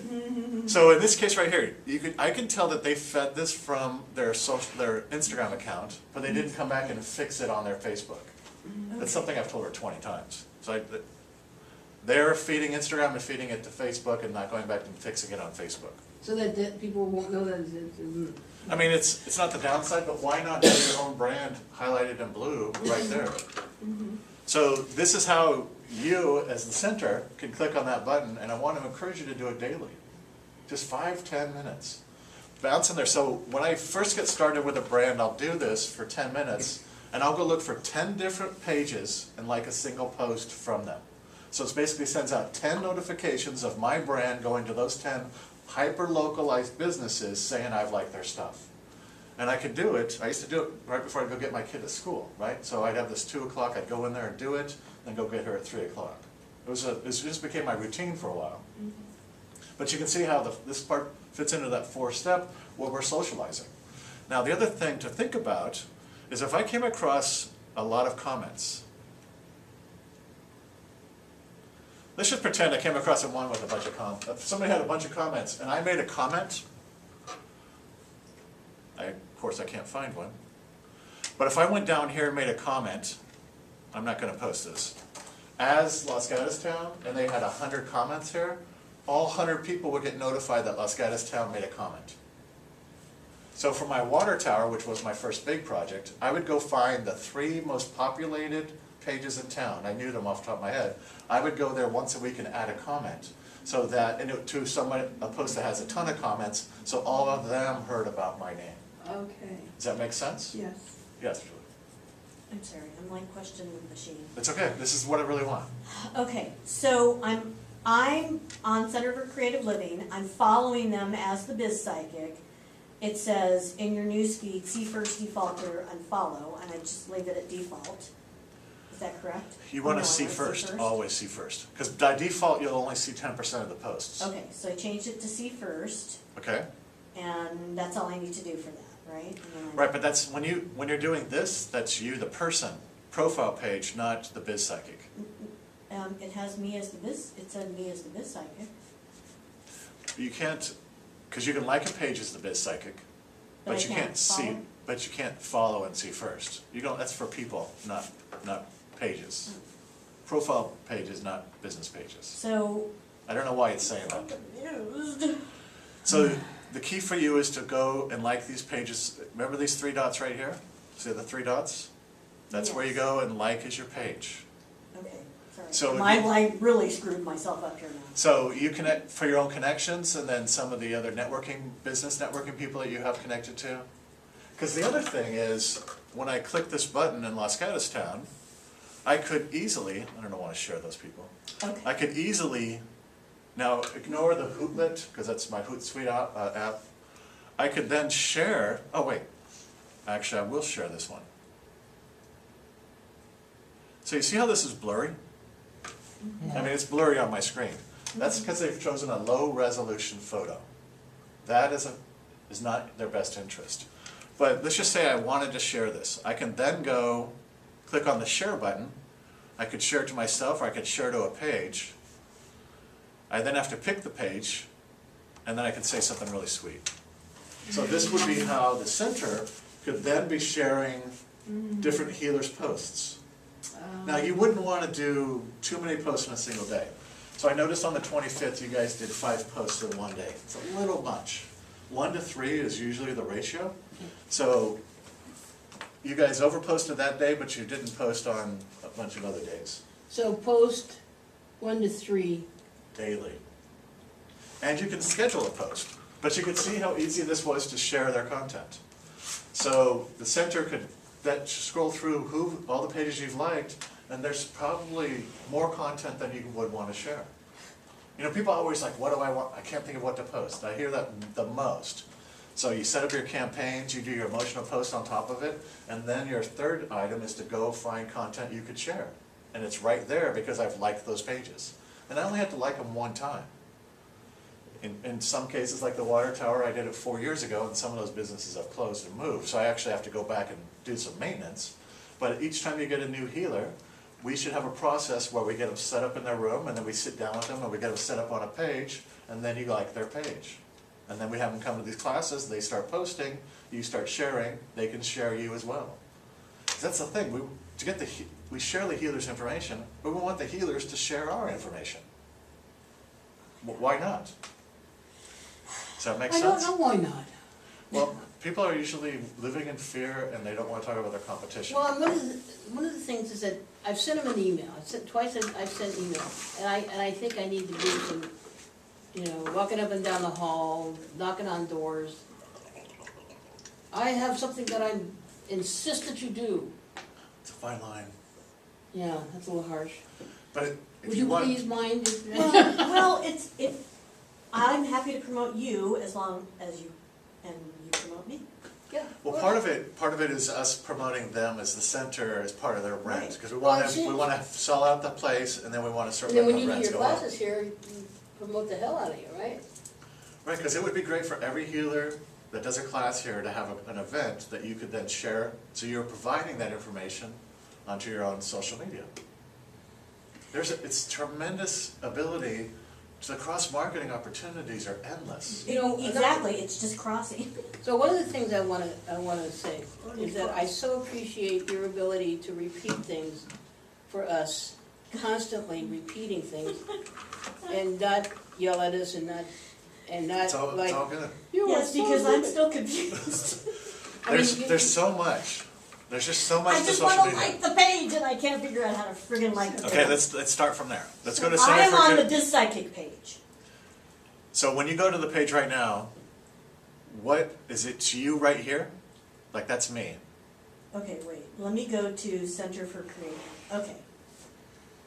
so in this case right here, I can tell that they fed this from their Instagram account, but they didn't come back and fix it on their Facebook. That's something I've told her 20 times. So they're feeding Instagram and feeding it to Facebook and not going back and fixing it on Facebook. So that people won't know that I mean, it's not the downside, but why not have your own brand highlighted in blue right there? So this is how you, as the center, can click on that button, and I want to encourage you to do it daily. Just 5-10 minutes. Bounce in there. So when I first get started with a brand, I'll do this for 10 minutes, and I'll go look for 10 different pages and like a single post from them. So it basically sends out 10 notifications of my brand going to those 10 hyper-localized businesses saying I've liked their stuff. And I could do it, I used to do it right before I'd go get my kid to school, right? So I'd have this 2 o'clock, I'd go in there and do it, then go get her at 3 o'clock. It just became my routine for a while. But you can see how this part fits into that 4-step where we're socializing. Now the other thing to think about is if I came across a lot of comments. Let's just pretend I came across one with a bunch of comments. If somebody had a bunch of comments and I made a comment, of course I can't find one. But if I went down here and made a comment, I'm not going to post this. As Los Gatos Town, and they had 100 comments here, all 100 people would get notified that Los Gatos Town made a comment. So for my water tower, which was my first big project, I would go find the 3 most populated pages in town. I knew them off the top of my head. I would go there once a week and add a comment. So that, to a post that has a ton of comments, so all of them heard about my name. Okay, Does that make sense? yes. Yes, Julie. I'm sorry, I'm like questioning the machine. It's okay. This is what I really want. Okay, so I'm on Center for Creative Living. I'm following them as the Biz Psychic. It says in your newsfeed, see first defaulter, unfollow, and I just leave it at default. Is that correct? You Oh, want no, to I see wanna first, always see first. Because by default, you'll only see 10% of the posts. Okay, so I changed it to see first, Okay? and that's all I need to do for that, right? And then I- Right, but that's, when you're doing this, that's you, the person, profile page, not the Biz Psychic. It has me as the Biz, it said me as the Biz Psychic. You can't, because you can like a page as the Biz Psychic, But I but you can't can't see, follow? but you can't follow and see first. You don't, that's for people, not pages. profile pages, not business pages. So, I don't know why it's saying I'm that. confused. So the key for you is to go and like these pages. Remember these three dots right here? See the three dots? That's where you Yes. go and like is your page. Okay, sorry. So I really screwed myself up here now. So you connect for your own connections and then some of the other networking, business networking people that you have connected to. Because the other thing is, when I click this button in Los Gatos Town, I could easily, I don't want to share those people, Okay. I could easily, now ignore the Hootlet, because that's my Hootsuite app. I could then share, oh wait, actually I will share this one. So you see how this is blurry? I mean, it's blurry on my screen. That's because they've chosen a low resolution photo. That is not their best interest. But let's just say I wanted to share this. I can then go click on the share button. I could share it to myself or I could share to a page. I then have to pick the page and then I can say something really sweet. So this would be how the center could then be sharing different healers' posts. Now you wouldn't want to do too many posts in a single day. So I noticed on the 25th you guys did 5 posts in one day. It's a little much. 1 to 3 is usually the ratio. So you guys overposted that day, but you didn't post on a bunch of other days, So post 1 to 3. daily. And you can schedule a post, but you could see how easy this was to share their content. So the center could scroll through all the pages you've liked, and there's probably more content than you would want to share. You know, people are always like, what do I want? I can't think of what to post. I hear that the most. So you set up your campaigns, you do your emotional post on top of it, and then your third item is to go find content you could share. And it's right there because I've liked those pages. And I only had to like them one time. In some cases, like the water tower, I did it 4 years ago, and some of those businesses have closed and moved. So I actually have to go back and do some maintenance. But each time you get a new healer, we should have a process where we get them set up in their room, and then we sit down with them, and we get them set up on a page, and then you like their page. And then we have them come to these classes, they start posting, you start sharing, they can share you as well. 'Cause that's the thing, we share the healer's information, but we want the healers to share our information. Why not? Does that make I don't sense? know why not. Well, people are usually living in fear and they don't want to talk about their competition. Well, one of the things is that I've sent them an email. I've sent email, and I think I need to do some, walking up and down the hall, knocking on doors. I have something that I insist that you do. It's a fine line. Yeah, that's a little harsh. But if Would you you want, please mind? Well, I'm happy to promote you as long as you promote me. Yeah. well, part of it is us promoting them as the center as part of their rent, Right. because we Well, want to sell out the place, and then we want to start And then when letting you the do rents your go up. classes here, you promote the hell out of you, right? Right, because it would be great for every healer that does a class here to have an event that you could then share, so you're providing that information onto your own social media. It's tremendous ability. The cross-marketing opportunities are endless. Exactly, it's just crossing. So one of the things I wanna say is that I so appreciate your ability to repeat things for us, constantly repeating things, and not yell at us and not It's all like, good. you are Yes, so because I'm good." still confused. I mean, There's so much. There's just so much I to just social wanna media. like the page and I can't figure out how to friggin' like the page. Okay, let's start from there. Let's go to I Center am for on the Good. Biz Psychic page. So when you go to the page right now, what is it? You right here? Like that's me. Okay, wait, let me go to Center for Creative. Okay.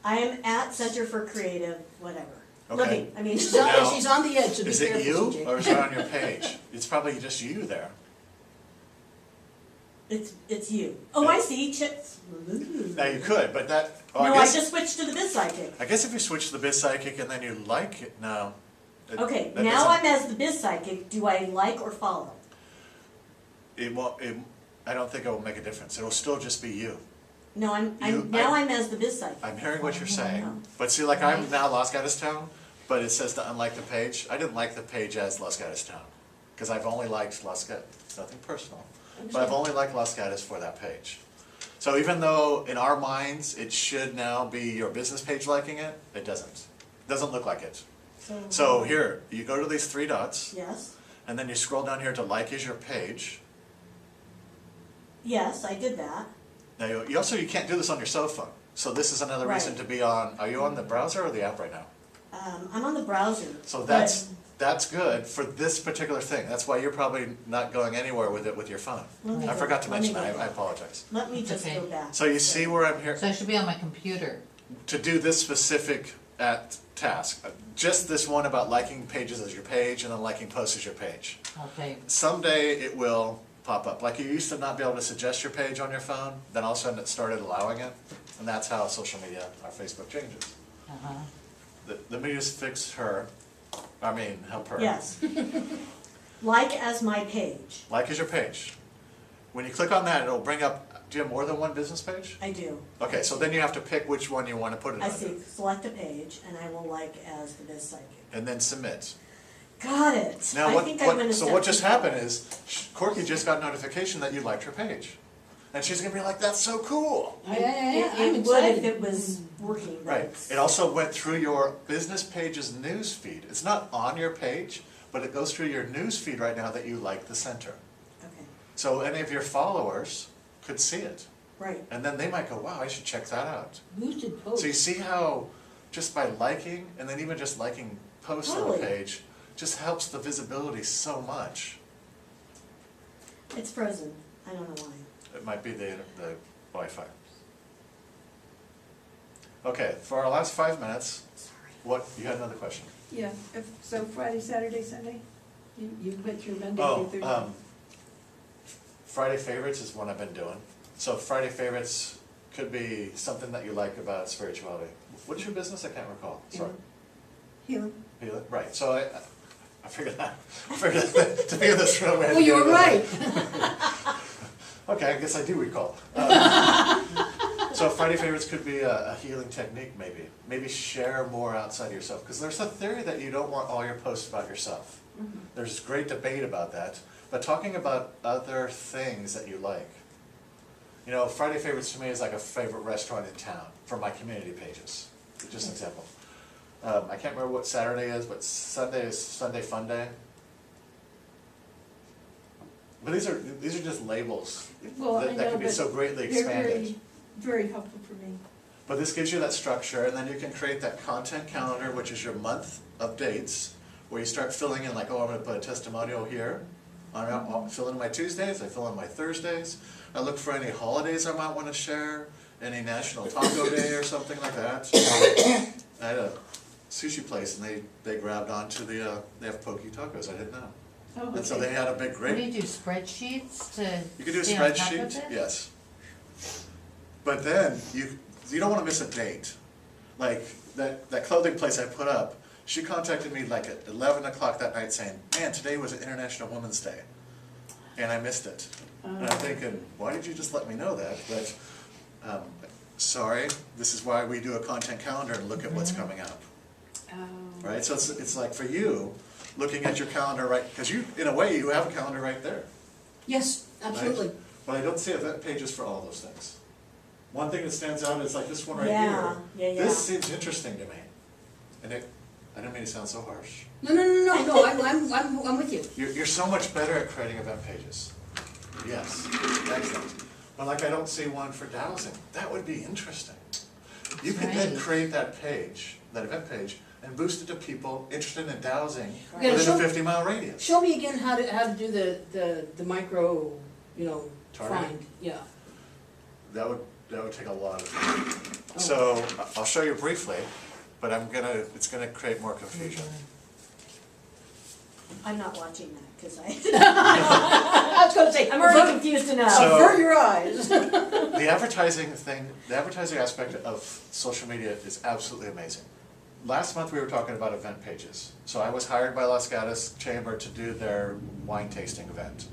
I am at Center for Creative, whatever. Okay. Living, She's Now, on, she's on the edge, so be Is it careful, you CJ. or is it on your page? It's probably just you there. It's you. Oh, I see, Chits. Now you could, but that. Oh, No, I guess. I just switched to the Biz Psychic. I guess if you switch to the Biz Psychic and then you like it, no. Okay, that now doesn't- I'm as the Biz Psychic, do I like or follow? It won't. I don't think it will make a difference. It will still just be you. No, You- I'm as the Biz Psychic. I'm hearing what you're saying, no. but see, like I'm now Los Gatos Town, but it says to unlike the page. I didn't like the page as Los Gatos Town because I've only liked Los Gatos. Nothing personal, but I've only liked Los Gatos for that page. So even though in our minds, it should now be your business page liking it, it doesn't. It doesn't look like it. So here, you go to these three dots, Yes, and then you scroll down here to like is your page. yes, I did that. Now, you can't do this on your cell phone. So this is another reason Right. to be on, are you on the browser or the app right now? I'm on the browser. So but- that's good for this particular thing. That's why you're probably not going anywhere with it with your phone. Let me I go- forgot to let me mention that, go I back. apologize. Let me just Okay. go back. So you see where I'm here, So I should be on my computer. to do this specific task, just this one about liking pages as your page and then liking posts as your page. Okay, Someday it will pop up. Like you used to not be able to suggest your page on your phone, then all of a sudden it started allowing it. And that's how social media, our Facebook changes. uh-huh. Let me just fix her, help her. Yes. Like as my page, Like is your page. When you click on that, it'll bring up, do you have more than one business page? I do. Okay, so then you have to pick which one you want to put it I under. see, select a page, and I will like as the Biz Psychic. And then submit. Got it. Now, I think I'm gonna so start what just to- happened is, Corky just got notification that you liked her page. And she's gonna be like, that's so cool. Yeah, It I'm it would if excited. it was working, but Right, it's- it also went through your business page's news feed. It's not on your page, but it goes through your news feed right now that you like the center. okay, So any of your followers could see it. right. And then they might go, wow, I should check that out. Boosted posts. So you see how just by liking, and then even just liking posts on a Totally. page, just helps the visibility so much. It's frozen, I don't know why. It might be the Wi-Fi. Okay, for our last 5 minutes, Sorry. you had another question? Yeah, so Friday, Saturday, Sunday? You bet your Monday Oh, through Thursday. Friday favorites is one I've been doing. So Friday favorites could be something that you like about spirituality. What's your business? I can't recall, sorry. Healing. Healing? Right, so I figured that, to be in this room. I had Well, to you do were that. right. Okay, I guess I do recall. So Friday favorites could be a healing technique maybe. Maybe share more outside of yourself. Because there's a theory that you don't want all your posts about yourself. There's great debate about that. But talking about other things that you like. You know, Friday favorites to me is like a favorite restaurant in town for my community pages. Just an example. I can't remember what Saturday is, but Sunday is Sunday Fun Day. But these are just labels Well, I that know, can be but so greatly they're expanded. very helpful for me. But this gives you that structure, and then you can create that content calendar, which is your month of dates, where you start filling in like, oh, I'm gonna put a testimonial here. I'll fill in my Tuesdays, I fill in my Thursdays. I look for any holidays I might wanna share, any National Taco Day or something like that. I had a sushi place and they grabbed onto they have poke tacos, I didn't know. Oh, And so okay. they had a big What do great, you do, spreadsheets to you could do a stay on top of spreadsheet, it? yes. But then, you don't wanna miss a date. Like, that clothing place I put up, she contacted me like at 11 o'clock that night saying, man, today was International Women's Day. And I missed it. And I'm thinking, why did you just let me know that? But, sorry, this is why we do a content calendar and look at what's coming up. Right, so it's like for you, looking at your calendar right, because you, in a way, you have a calendar right there. Yes, right? absolutely. But I don't see event pages for all those things. One thing that stands out is like this one right Yeah, here. yeah. This seems interesting to me. And I don't mean to sound so harsh. No, I'm with you. You're so much better at creating event pages. Yes, excellent. But like I don't see one for dowsing. That would be interesting. You could then Right. create that page, that event page, and boost it to people interested in dowsing Yeah, within show- a 50-mile radius. Show me again how to do the micro, Targeting? find, yeah. That would take a lot of time. Oh. So I'll show you briefly, but it's gonna create more confusion. I'm not watching that, because I was gonna say, I'm already confused enough. So- avert your eyes. The advertising aspect of social media is absolutely amazing. Last month we were talking about event pages. So I was hired by Los Gatos Chamber to do their wine tasting event.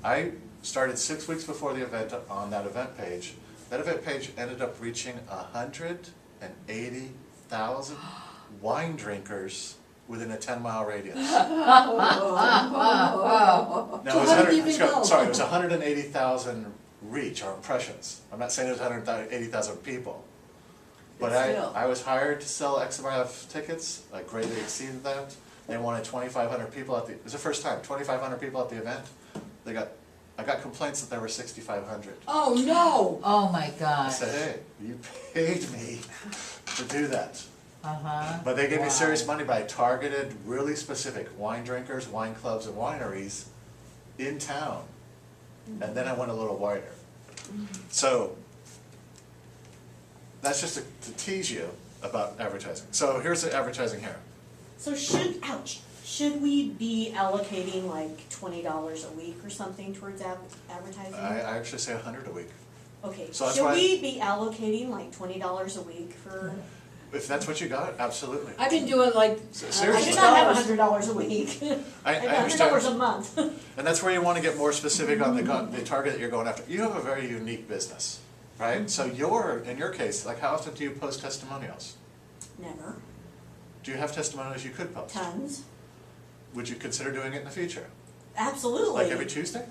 I started 6 weeks before the event on that event page. That event page ended up reaching 180,000 wine drinkers within a 10-mile radius. Now, So how did you even know? Sorry, it was 180,000 reach or impressions. I'm not saying there's 180,000 people. But But still. I was hired to sell X amount of tickets, I greatly exceeded that. They wanted 2,500 people at the, it was the first time, 2,500 people at the event. I got complaints that there were 6,500. Oh, no! Oh my I gosh. said, hey, you paid me to do that. Uh-huh. But they gave me serious Wow. money, but I targeted really specific wine drinkers, wine clubs, and wineries in town. And then I went a little wider. So, that's just to tease you about advertising. So here's the advertising here. So should we be allocating like $20 a week or something towards advertising? I actually say 100 a week. Okay, So that's should why- we be allocating like $20 a week for? If that's what you got, absolutely. I've been doing like. So I seriously? do not have $100 a week. I have understand. $100 a month. And that's where you want to get more specific on the target that you're going after. You have a very unique business, right? So in your case, like how often do you post testimonials? Never. Do you have testimonials you could post? Tons. Would you consider doing it in the future? Absolutely. Like every Tuesday?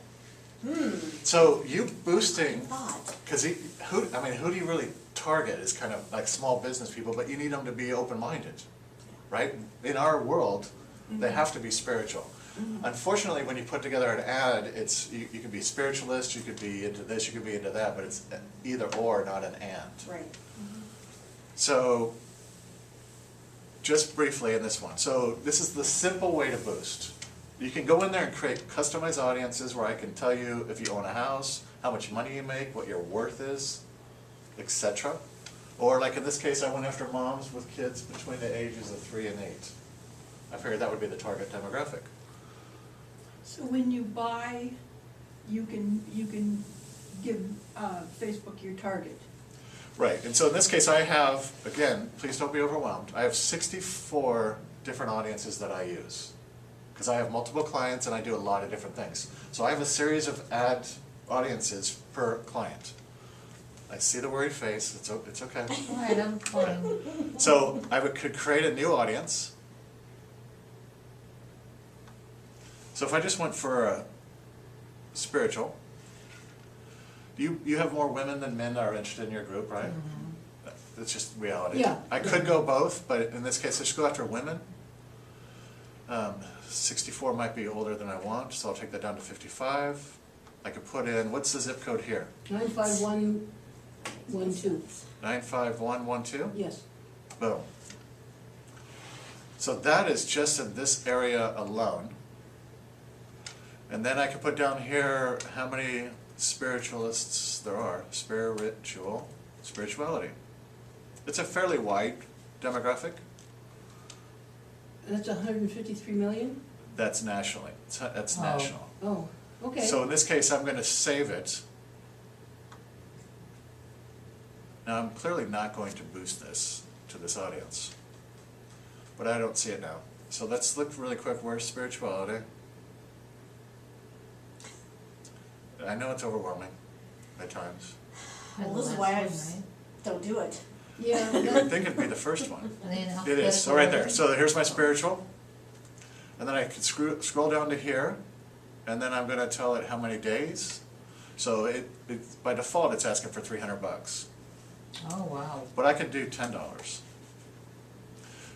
So you boosting, Thought. because who do you really target is kind of like small business people, but you need them to be open-minded, right? In our world, they have to be spiritual. Unfortunately, when you put together an ad, you can be spiritualist, you could be into this, you could be into that, but it's either or, not an and. Right. So, just briefly in this one. So this is the simple way to boost. You can go in there and create customized audiences where I can tell you if you own a house, how much money you make, what your worth is, etc. Or like in this case, I went after moms with kids between the ages of 3 and 8. I figured that would be the target demographic. So when you buy, you can give Facebook your target. Right, and so in this case I have, again, please don't be overwhelmed, I have 64 different audiences that I use. Because I have multiple clients and I do a lot of different things. So I have a series of ad audiences per client. I see the worried face, it's okay. All right, I'm fine. So could create a new audience. So if I just went for a spiritual, you have more women than men that are interested in your group, right? That's just reality. Yeah. I could go both, but in this case, let's go after women. 64 might be older than I want, so I'll take that down to 55. I could put in, what's the zip code here? 95112, 95112? yes. Boom. So that is just in this area alone. And then I can put down here how many spiritualists there are. Spirituality. It's a fairly wide demographic. That's 153 million? That's nationally. That's Oh. national. Oh, okay. So in this case, I'm going to save it. Now, I'm clearly not going to boost this to this audience, but I don't see it now. So let's look really quick. Where's spirituality? I know it's overwhelming at times. Well, this is why I don't do it. Yeah, You would think it'd be the first one. And then It is, so alphabetical right there. order. So here's my spiritual. And then I can scroll down to here, and then I'm gonna tell it how many days. So by default, it's asking for 300 bucks. Oh, wow. But I could do $10.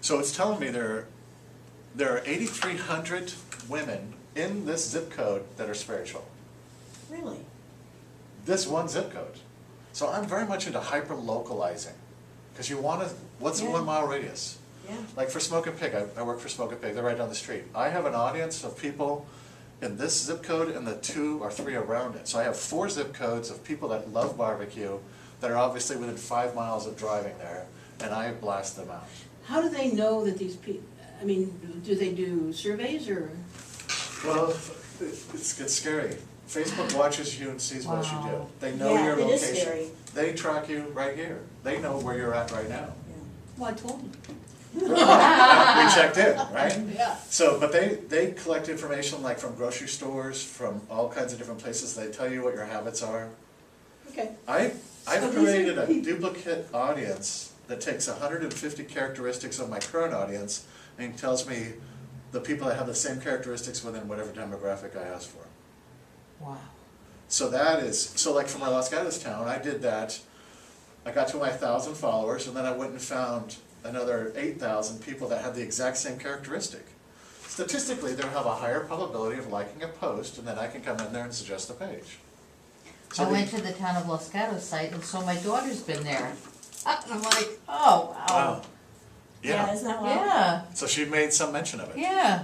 So it's telling me there are 8,300 women in this zip code that are spiritual. Really? This one zip code. So I'm very much into hyper-localizing. Because you want to, what's a Yeah. 1 mile radius? Yeah. Like for Smoke and Pig, I work for Smoke and Pig, they're right down the street. I have an audience of people in this zip code and the 2 or 3 around it. So I have 4 zip codes of people that love barbecue that are obviously within 5 miles of driving there, and I blast them out. how do they know that these people, I mean, do they do surveys or? Well, it gets scary. Facebook watches you and sees what you do. Wow. They know Yeah, your it is location. scary. They track you right here. They know where you're at right now. Well, I told them. We checked in, right? Yeah. So, but they collect information like from grocery stores, from all kinds of different places. They tell you what your habits are. Okay. I've So these are created a peop- duplicate audience that takes 150 characteristics of my current audience and tells me the people that have the same characteristics within whatever demographic I ask for. Wow. So that is, so like for my Los Gatos town, I did that. I got to my 1,000 followers, and then I went and found another 8,000 people that had the exact same characteristic. Statistically, they'll have a higher probability of liking a post, and then I can come in there and suggest a page. So I the- went to the Town of Los Gatos site and so my daughter's been there. And I'm like, oh, wow. Wow. Yeah, Isn't that wild? Yeah, so she made some mention of it. yeah.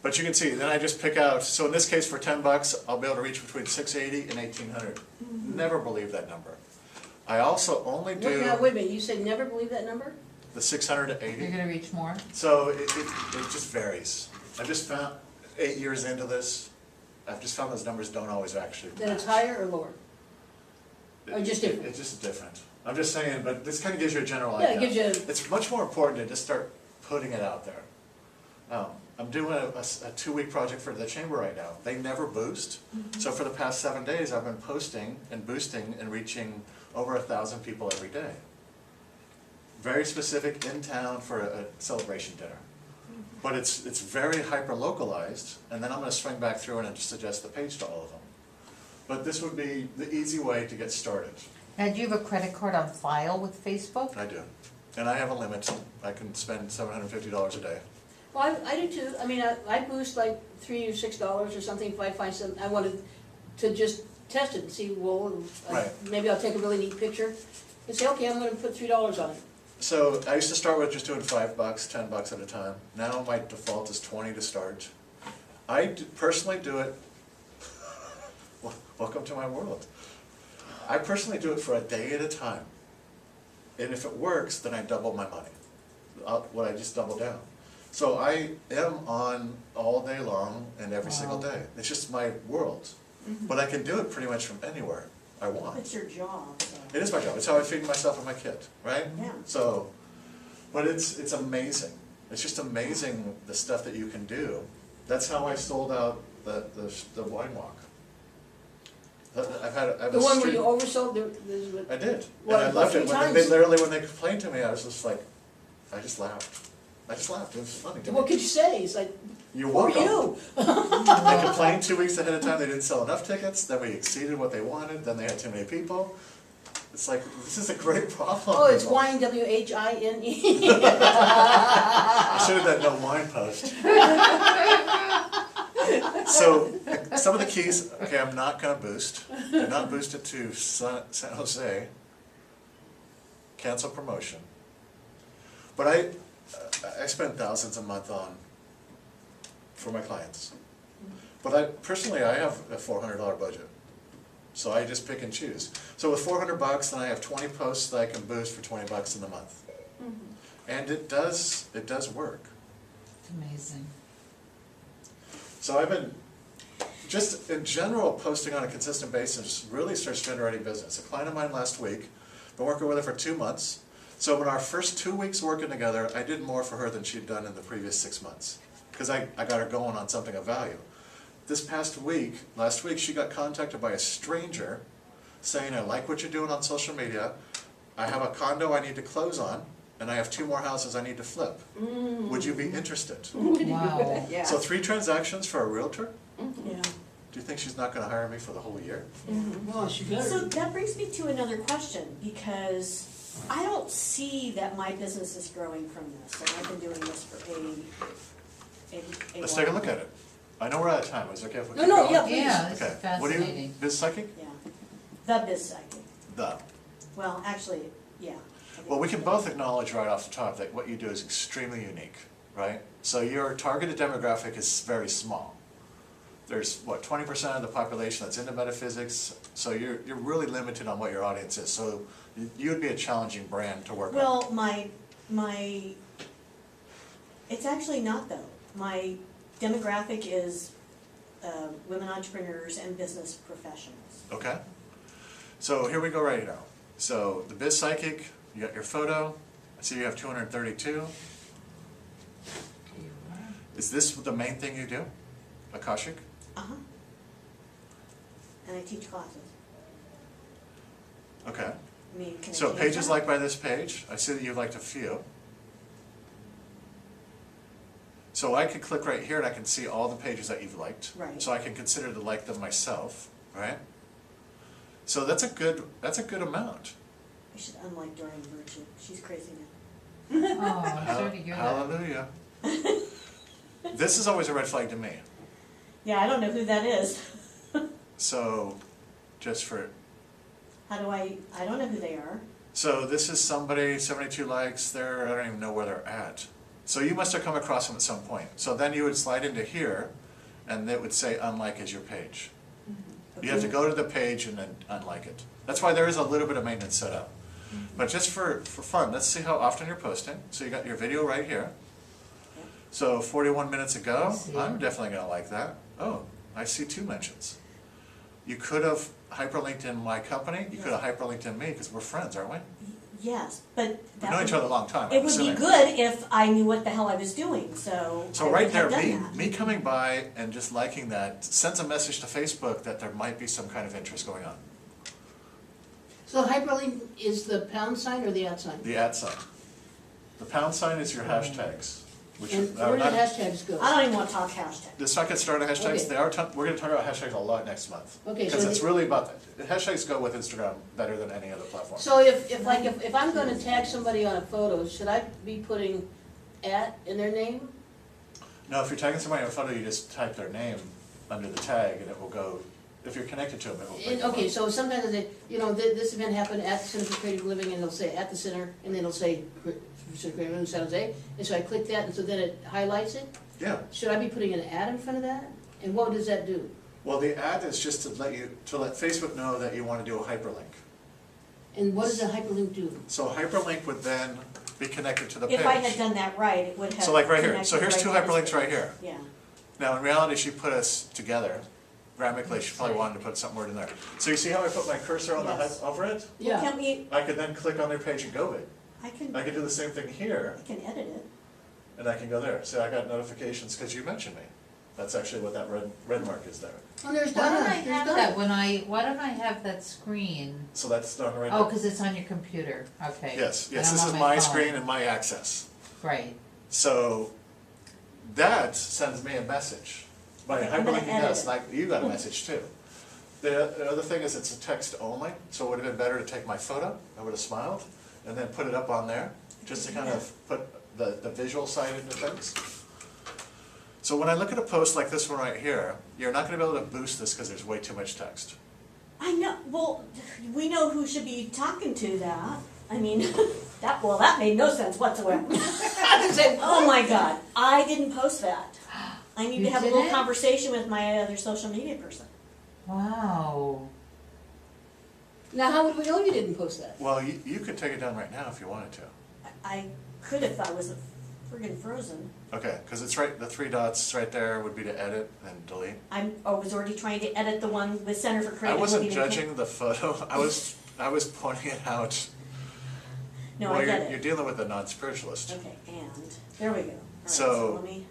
But you can see, then I just pick out, so in this case, for $10, I'll be able to reach between 680 and 1,800. Never believe that number. I also only Wait, do now, wait a minute, you said never believe that number? the 600 to You're 80. gonna reach more? So it just varies. I've just found, 8 years into this, I've just found those numbers don't always actually Then it's match. higher or lower? Or just different? It's just different. I'm just saying, but this kind of gives you a general Yeah, idea. it gives you, It's much more important to just start putting it out there. I'm doing a 2-week project for the chamber right now. They never boost. So for the past 7 days, I've been posting and boosting and reaching over 1,000 people every day. Very specific in town for a celebration dinner. But it's very hyper-localized, and then I'm gonna swing back through and just suggest the page to all of them. But this would be the easy way to get started. Now, do you have a credit card on file with Facebook? I do. And I have a limit. I can spend $750 a day. well, I do too, I mean, I boost like $3 or $6 or something if I find some, I wanted to just test it and see, well, Right. maybe I'll take a really neat picture and say, okay, I'm gonna put $3 on it. So I used to start with just doing $5, $10 at a time. Now my default is 20 to start. Personally do it, welcome to my world. I personally do it for a day at a time. And if it works, then I double my money. What I just double down. So I am on all day long and every single Wow. day. It's just my world. But I can do it pretty much from anywhere I want. It's your job, so. It is my job, it's how I feed myself and my kid, right? Yeah. So, but it's amazing, it's just amazing the stuff that you can do. That's how I sold out the wine walk. I have The a one where street, you oversold, I did, and Well, I loved a it, few when they times. literally, when they complained to me, I was just like, I just laughed, it was funny to me. what could you say? It's like, You're who are welcome. you? They complained 2 weeks ahead of time, they didn't sell enough tickets, then we exceeded what they wanted, then they had too many people. It's like, this is a great problem. Oh, it's people. wine, WHINE. I should have done no wine post. So, some of the keys, okay, I'm not gonna boost. Do not boost it to San Jose. Cancel promotion. But I spend thousands a month for my clients. But personally, I have a $400 budget. So I just pick and choose. So with $400, then I have 20 posts that I can boost for $20 in the month. And it does work. It's amazing. So I've been, just in general, posting on a consistent basis really starts generating business. A client of mine last week, been working with her for 2 months. So in our first 2 weeks working together, I did more for her than she'd done in the previous 6 months. Because I got her going on something of value. This past week, last week, she got contacted by a stranger saying, I like what you're doing on social media. I have a condo I need to close on, and I have 2 more houses I need to flip. Would you be interested? Wow. Yeah. So 3 transactions for a realtor? Yeah. Do you think she's not gonna hire me for the whole year? Well, she So better. that brings me to another question, because I don't see that my business is growing from this, and I've been doing this for a Let's while. take a look at it. I know we're out of time, is it okay if we No, keep no, going? yeah, please. Yeah, this is Okay, what do you, fascinating. Biz Psychic? Yeah, the biz psychic. The. Well, actually, yeah. Well, we can both acknowledge right off the top that what you do is extremely unique, right? So your targeted demographic is very small. There's, what, 20% of the population that's into metaphysics, so you're really limited on what your audience is. So you'd be a challenging brand to work on. Well, it's actually not though. My demographic is women entrepreneurs and business professionals. Okay? So here we go right now. So the Biz Psychic, you got your photo. I see you have 232. Is this the main thing you do? Akashic? Uh-huh. And I teach classes. Okay. I mean, can I So change pages that? like by this page, I see that you've liked a few. So So I can click right here and I can see all the pages that you've liked. Right. So I can consider to like them myself, right? So that's a good amount. I should unlike Doreen Virtue, she's crazy now. Oh, I'm sorry to hear that. Hallelujah. This is always a red flag to me. Yeah, I don't know who that is. So, just for, How do I don't know who they are. so this is somebody, 72 likes, I don't even know where they're at. So you must have come across them at some point. So then you would slide into here, and it would say unlike as your page. You have to go to the page and then unlike it. That's why there is a little bit of maintenance set up. But just for fun, let's see how often you're posting. So you got your video right here. So 41 minutes ago, I see. I'm definitely gonna like that. Oh, I see 2 mentions. You could have hyperlinked in my company, you could have hyperlinked in me, because we're friends, aren't we? Yes, but We've that known would, each other a long time, it I'm would be assuming. good if I knew what the hell I was doing, so So I right would there, have done that. me coming by and just liking that sends a message to Facebook that there might be some kind of interest going on. So hyperlink is the pound sign or the at sign? The @ sign. The pound sign is your hashtags, which And are where do the not, hashtags go? I don't even wanna talk hashtag. let's not get started on hashtags, Okay. we're gonna talk about hashtags a lot next month. Okay, Because so it's the- really about, hashtags go with Instagram better than any other platform. So if I'm gonna tag somebody on a photo, should I be putting at in their name? No, if you're tagging somebody in a photo, you just type their name under the tag and it will go, if you're connected to them, it will bring them up. Okay, so sometimes they, this event happened at the Center for Creative Living, and they'll say at the center, and then it'll say Center for Creative Living San Jose, and so I click that, and so then it highlights it. Yeah, Should I be putting an ad in front of that? And what does that do? well, the ad is just to let Facebook know that you want to do a hyperlink. And what does a hyperlink do? So hyperlink would then be connected to the page. If I had done that right, it would have. So like right here, so connected here's 2 right to hyperlinks this right page. here. Yeah, Now, in reality, she put us together. Grammatically, she probably wanted to put some word in there. So you see how I put my cursor on Yes. over it? well, can we, I could then click on their page and go it. I I could do the same thing here, can edit it. and I can go there. See, I got notifications because you mentioned me. That's actually what that red mark is there. Oh, there's Why don't Donna, I there's have Donna. that why don't I have that screen? So that's done right Oh, there. cause it's on your computer, okay. Yes, And yes, I'm this on is my my phone. screen and my access. Right, So that sends me a message. By Okay, I'm gonna hyperlinking edit this, it. like, you got a message too. The other thing is it's a text only, so it would have been better to take my photo, I would have smiled, and then put it up on there, just to kind of put the visual side into things. So when I look at a post like this one right here, you're not gonna be able to boost this because there's way too much text. I know, well, we know who should be talking to that. I mean, that made no sense whatsoever. Oh my God, I didn't post that. I need You to have a little didn't? conversation with my other social media person. wow. Now, how would we know you didn't post that? Well, you could take it down right now if you wanted to. I could if I wasn't friggin' frozen. Okay, because it's right, the 3 dots right there would be to edit and delete. I was already trying to edit the one with Center for I Creative wasn't Living. judging the photo, I was pointing it out. No, Well, I get you're it. dealing with a non-spiritualist. Okay, and, there we go. All right, So- let me,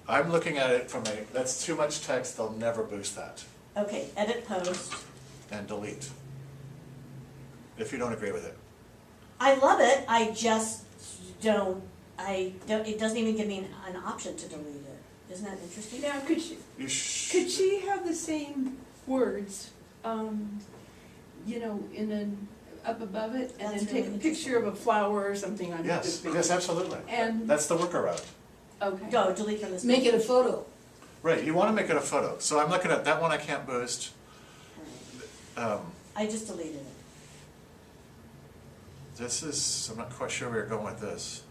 I'm looking at it from that's too much text, they'll never boost that. okay, edit post. And delete. If you don't agree with it. I love it, I just don't, it doesn't even give me an option to delete it. Isn't that interesting? Now, could she You have the same words, in an, up above it, and That's then take really a picture of a flower or something on Yes, this picture? yes, absolutely. And- That's the workaround. Okay. Go, delete from this. Make it a page. photo. Right, you want to make it a photo. So I'm looking at that one I can't boost. I just deleted it. This is, I'm not quite sure where you're going with this.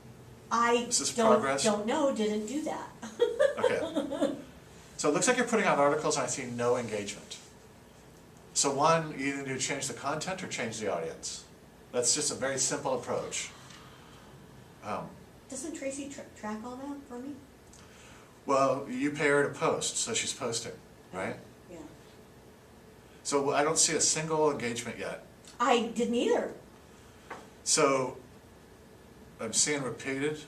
I This is don't progress? know, didn't do that. Okay. So it looks like you're putting out articles and I see no engagement. So one, you either need to change the content or change the audience. That's just a very simple approach. Doesn't Tracy track all that for me? Well, you pay her to post, so she's posting, right? Yeah. So I don't see a single engagement yet. I didn't either. So I'm seeing repeated.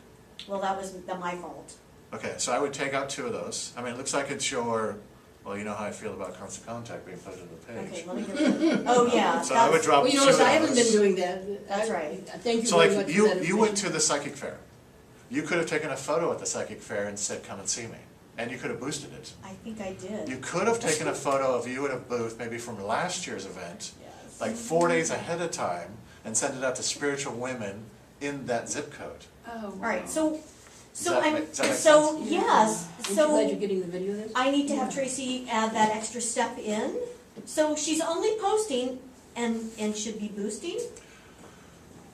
Well, that was my fault. Okay, so I would take out 2 of those. I mean, it looks like it's your, well, you know how I feel about constant contact being put into the Okay, page. let me get rid of, oh, yeah. So I would that's- drop Well, 2 you of notice those. I haven't been doing that. That's right. Thank you So very like much for that you went information. to the psychic fair. You could have taken a photo at the psychic fair and said, come and see me, and you could have boosted it. I think I did. You could have taken a photo of you at a booth, maybe from last year's event, Yes. like 4 days ahead of time, and send it out to spiritual women in that zip code. Oh, All right, so that I'm, make- does that make so, sense? yes, Aren't you glad so you're getting the video of this? I need to have Tracy add that extra step in. So she's only posting and should be boosting?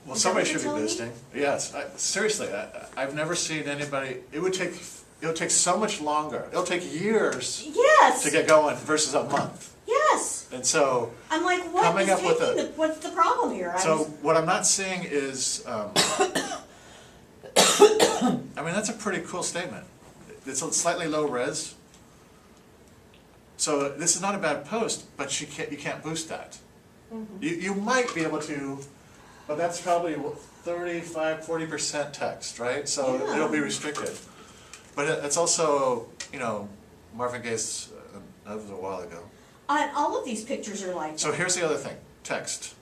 Well, Is that somebody what should be you're telling me? boosting. Yes, seriously, I've never seen anybody, it would take so much longer. It'll take years to Yes, get going versus a month. yes. And so, I'm like, what Coming is up with taking what's the problem here? so what I'm not seeing is, I mean, that's a pretty cool statement. It's a slightly low res. So this is not a bad post, but you can't boost that. You might be able to, but that's probably 35–40% text, right? So Yeah. it'll be restricted. But it's also, you know, Marvin Gaye's, that was a while ago. And all of these pictures are like, So here's the other thing, text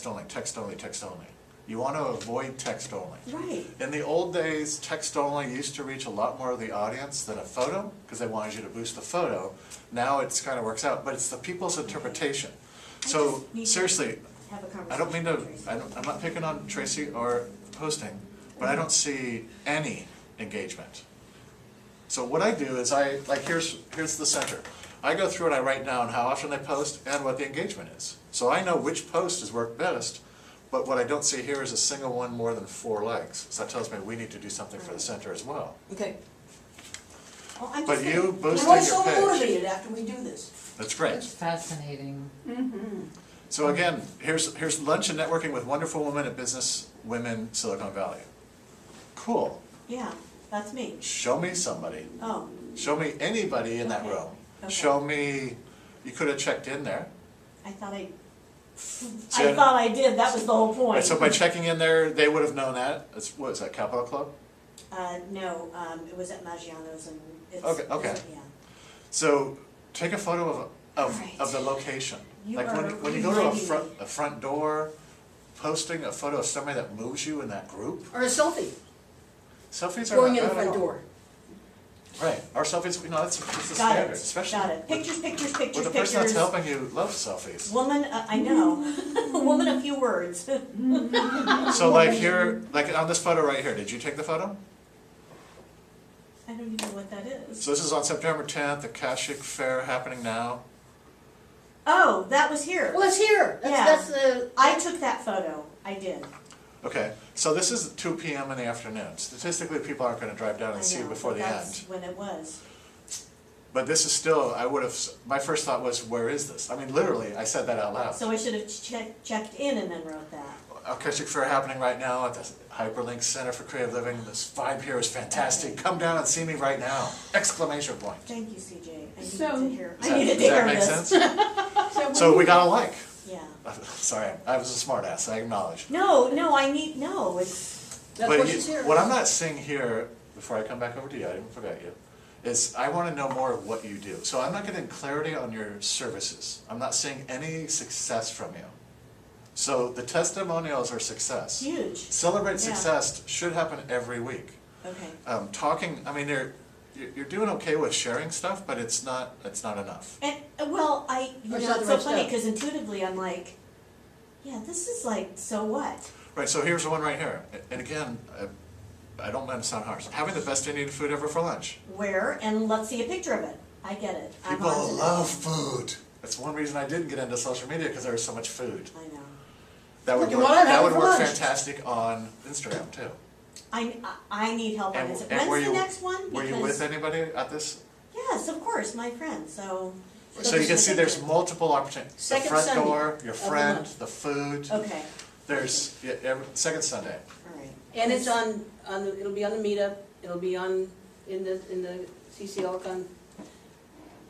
only, text only, text only. You want to avoid text only. right, In the old days, text only used to reach a lot more of the audience than a photo, because they wanted you to boost the photo. Now it's kind of works out, but it's the people's interpretation. So just need to seriously, have a conversation. I don't mean to, with Tracy. I'm not picking on Tracy or posting, but I don't see any engagement. So what I do is here's the center. I go through and I write down how often they post and what the engagement is. So I know which post has worked best, but what I don't see here is a single one more than 4 likes. So that tells me we need to do something for the center as well. Okay. Well, I'm But just you gonna- boosting I'm always your so page, motivated after we do this. that's great. It's fascinating. So again, here's lunch and networking with wonderful women at Business Women Silicon Valley. Cool. Yeah, that's me. Show me somebody. Oh, Show me anybody in that Okay. room. Okay. Show me, you could have checked in there. I thought I So- thought I did, that was the whole point. Right, so by checking in there, they would have known that. What is that, Capital Club? No, it was at Maggiano's and it's. Okay, okay. Yeah. So take a photo of Right. the location. You Like are when you go to reminding me. a front door, posting a photo of somebody that moves you in that group. Or a selfie, Selfies are going not in the bad at front all. door. Right, our selfies, it's the Got standard, it, especially. got it. Pictures, pictures, With pictures, the person that's pictures. helping you loves selfies. Woman, I know. Woman, a few words. So like here, like on this photo right here, did you take the photo? I don't even know what that is. So this is on September 10th, the Kashik Fair happening now. Oh, that was here. Well, it's here. Yeah. That's the. I took that photo. I did. Okay, so this is 2 p.m. in the afternoon. Statistically, people aren't going to drive down I and see it know, before but the that's end. when it was. But this is still, my first thought was, where is this? I mean, literally, I said that out loud. So I should have checked in and then wrote that. Kashik Fair happening right now at the Hyperlink Center for Creative Living. This vibe here is fantastic. Come down and see me right now! Exclamation point. Thank you, CJ. I needed So- to hear. Does I needed to does hear that make this. sense? So So we got a like. Yeah. Sorry, I was a smart ass, I acknowledge. No, it's. That's But what you- she's here. what I'm not seeing here, before I come back over to you, I didn't forget you, is I want to know more of what you do. So I'm not getting clarity on your services. I'm not seeing any success from you. So the testimonials are success. Huge. Celebrate Yeah. Success should happen every week. Okay. Talking, I mean, you're doing okay with sharing stuff, but it's not enough. And, well, you Or know, it's not it's the so right funny step. because intuitively I'm like, yeah, this is like, so what? Right, so here's one right here. And again, I don't mean to sound harsh. Having the best Indian food ever for lunch. Where? And let's see a picture of it. I get it. I'm People on to love food. That's one reason I didn't get into social media, because there was so much food. that. I know. That would Look, you work, wanna have that it would for work lunch. fantastic on Instagram too. I need help on this. And were When's the you- next one? Were you Because- with anybody at this? Yes, of course, my friend, so. So you can see there's picture. multiple opportunities. The Second front Sunday door, your of the friend, month. the food. Okay, There's, second Sunday. all right. And it's it'll be on the meetup, it'll be in the CCL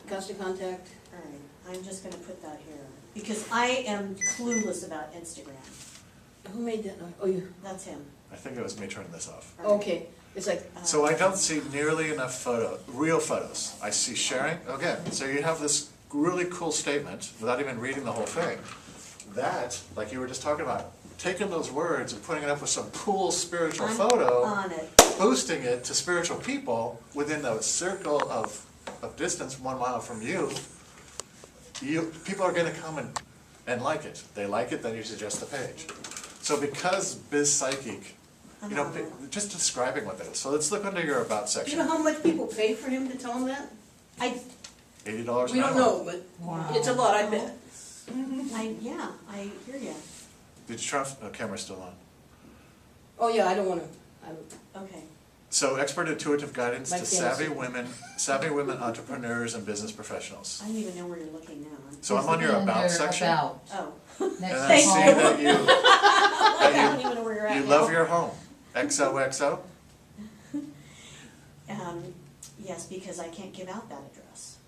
constant contact. All right, I'm just gonna put that here, because I am clueless about Instagram. Who made that noise? Oh, you, That's him. I think it was me turning this off. All right. okay, it's like, So I don't see nearly enough real photos. I see sharing, again, so you have this really cool statement, without even reading the whole thing. That, like you were just talking about, taking those words and putting it up with some cool spiritual I'm photo, on it. boosting it to spiritual people within the circle of distance 1 mile from you, people are gonna come and like it. They like it, then you suggest the page. So because Biz Psychic, you know, just describing what that is. So let's look under your about Do you section. know how much people pay for him to tell them that? $80 We an don't hour. know, but it's a lot, I bet. Yeah, I hear you. Did you try, camera's still on. Oh, yeah, I don't wanna, Okay. So expert intuitive guidance Like to fantasy. savvy women entrepreneurs and business professionals. I don't even know where you're looking now. So I'm on your It's about under section. About, Oh. And next I to see home. that I don't even know where you're at you now. love your home. XOXO? Yes, because I can't give out that address.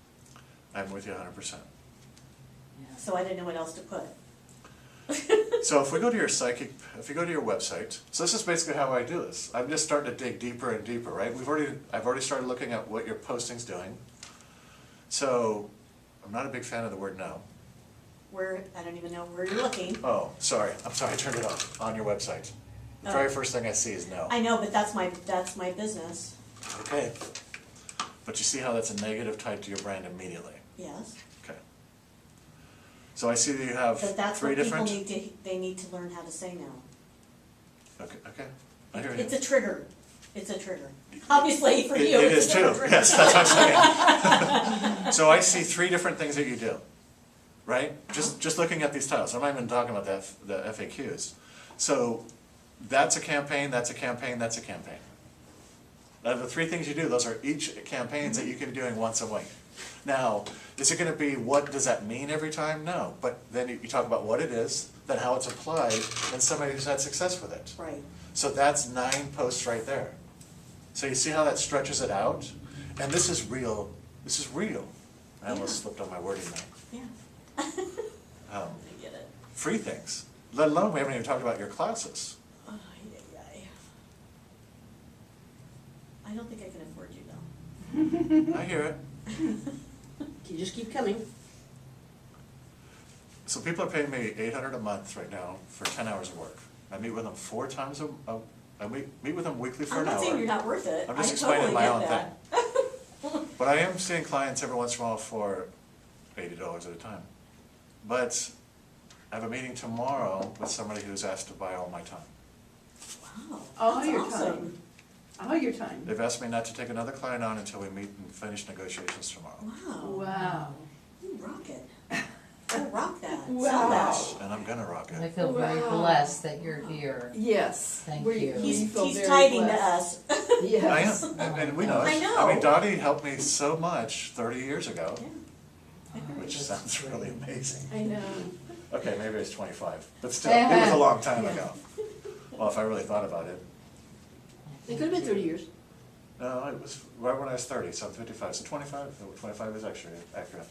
I'm with you 100%. So I didn't know what else to put. So if we go to your psychic, if you go to your website, so this is basically how I do this. I'm just starting to dig deeper and deeper, right? I've already started looking at what your posting's doing. So I'm not a big fan of the word no. I don't even know where you're looking. Oh, sorry, I'm sorry, I turned it off on your website. The very first thing I see is no. I know, but that's my business. Okay. But you see how that's a negative tied to your brand immediately? Yes. Okay. So I see that you have But that's three what people different. they need to learn how to say no. Okay, I hear you. It's a trigger. It's a trigger. Obviously, for you, It it's is a too, different trigger. yes, that's what I'm saying. So I see three different things that you do, right? Just looking at these titles, I'm not even talking about the FAQs. So that's a campaign, that's a campaign, that's a campaign. Now, the three things you do, those are each campaigns that you can be doing once a week. Now, is it gonna be, what does that mean every time? No, but then you talk about what it is, then how it's applied, and somebody who's had success with it. Right. So that's 9 posts right there. So you see how that stretches it out? And this is real, I almost slipped on my wording there. Yeah. Um, I get it. Free things, let alone, we haven't even talked about your classes. Oh, I don't think I can afford you though. I hear it. you just keep coming. So people are paying me $800 a month right now for 10 hours of work. I meet with them 4 times I meet with them weekly for I'm an not saying hour. you're not worth it. I'm just I explaining totally my get own that. thing. But I am seeing clients every once in a while for $80 at a time. But I have a meeting tomorrow with somebody who's asked to buy all my time. Wow. All that's your awesome. time. All your time. They've asked me not to take another client on until we meet and finish negotiations tomorrow. Wow. Wow. You rock it. You rock that. Wow. Sell that. And I'm gonna rock I it. feel very Wow. blessed that you're here. Yes. Thank We- you. we He's feel very tithing to blessed. us. Yes. I am, and we know it. I know. I mean, Dottie helped me so much 30 years ago, Yeah. which sounds really amazing. I know. Okay, maybe it's 25, but still, it was a long time Yeah. ago. Well, if I really thought about it. It could have been 30 years. No, it was right when I was 30, so I'm 55, so 25, 25 is actually accurate.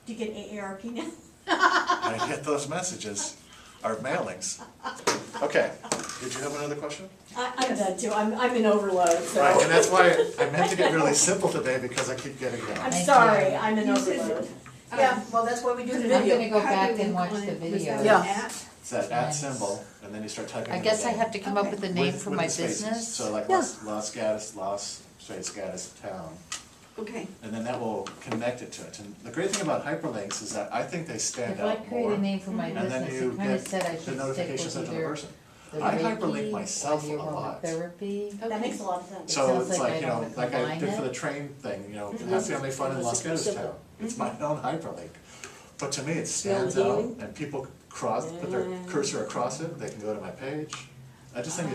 Do you get AARP now? I get those messages, our mailings. Okay, did you have another question? I'm done too. I'm in overload, so. Right, and that's why I meant to get really simple today, because I keep getting I'm them. Thank sorry, you. I'm in You said overload. Yeah, well, that's why we do the I'm video. gonna go How back do and we watch call the it? Was video. that Yeah. an at? It's that at symbol, and then you start typing. I in guess the I name. have to come up with a name for With my the spaces. business. So like Yeah. Las Gatos, Las Straits Gatos Town. Okay. And then that will connect it to it. And the great thing about hyperlinks is that I think they stand If I out create more. a name for my And then business, you you kinda get said I the should stick notifications with sent to the either person. the I Reiki hyperlink myself or the a lot. aromatherapy. That makes a lot of sense. So sounds it's like like, I you know, wanna like I combine did for it. the train thing, you know, have family fun in Las Gatos Town. It's my own hyperlink. But to me, it stands Smell out, healing? and people put their cursor across it, they can go to my page. I just think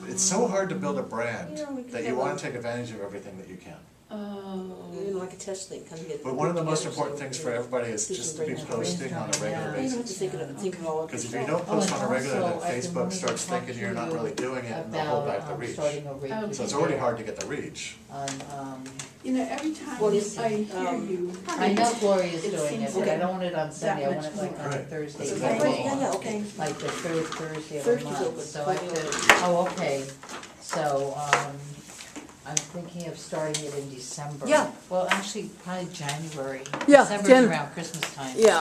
it's so hard to build a brand Yeah, we could that you have wanna a- take advantage of everything that you can. Like a test thing, kind of get. But one of the most together, important so, things you for know, everybody is do just some to be posting on a brainstorming, regular yeah. You don't have to basis. think of all of it. Because if you yourself. don't post and on a regular, then also, I've been Facebook wanting to starts talk thinking to you're not you really doing it, and they'll hold back the about, reach. starting a Reiki So it's already video hard to get the reach. on, You know, every time Well, I hear you. I know Gloria's It doing it, seems but I like don't want it on Sunday, I that want it much like on a more. Thursday That's Okay, exactly evening. what I yeah, yeah, okay. Like the third Thursday of the Thursday's month, open, so I Friday could, oh, okay. So, I'm thinking of starting it in December. Yeah. Well, actually, probably January. Yeah, December's Jan- around Christmas time. Yeah.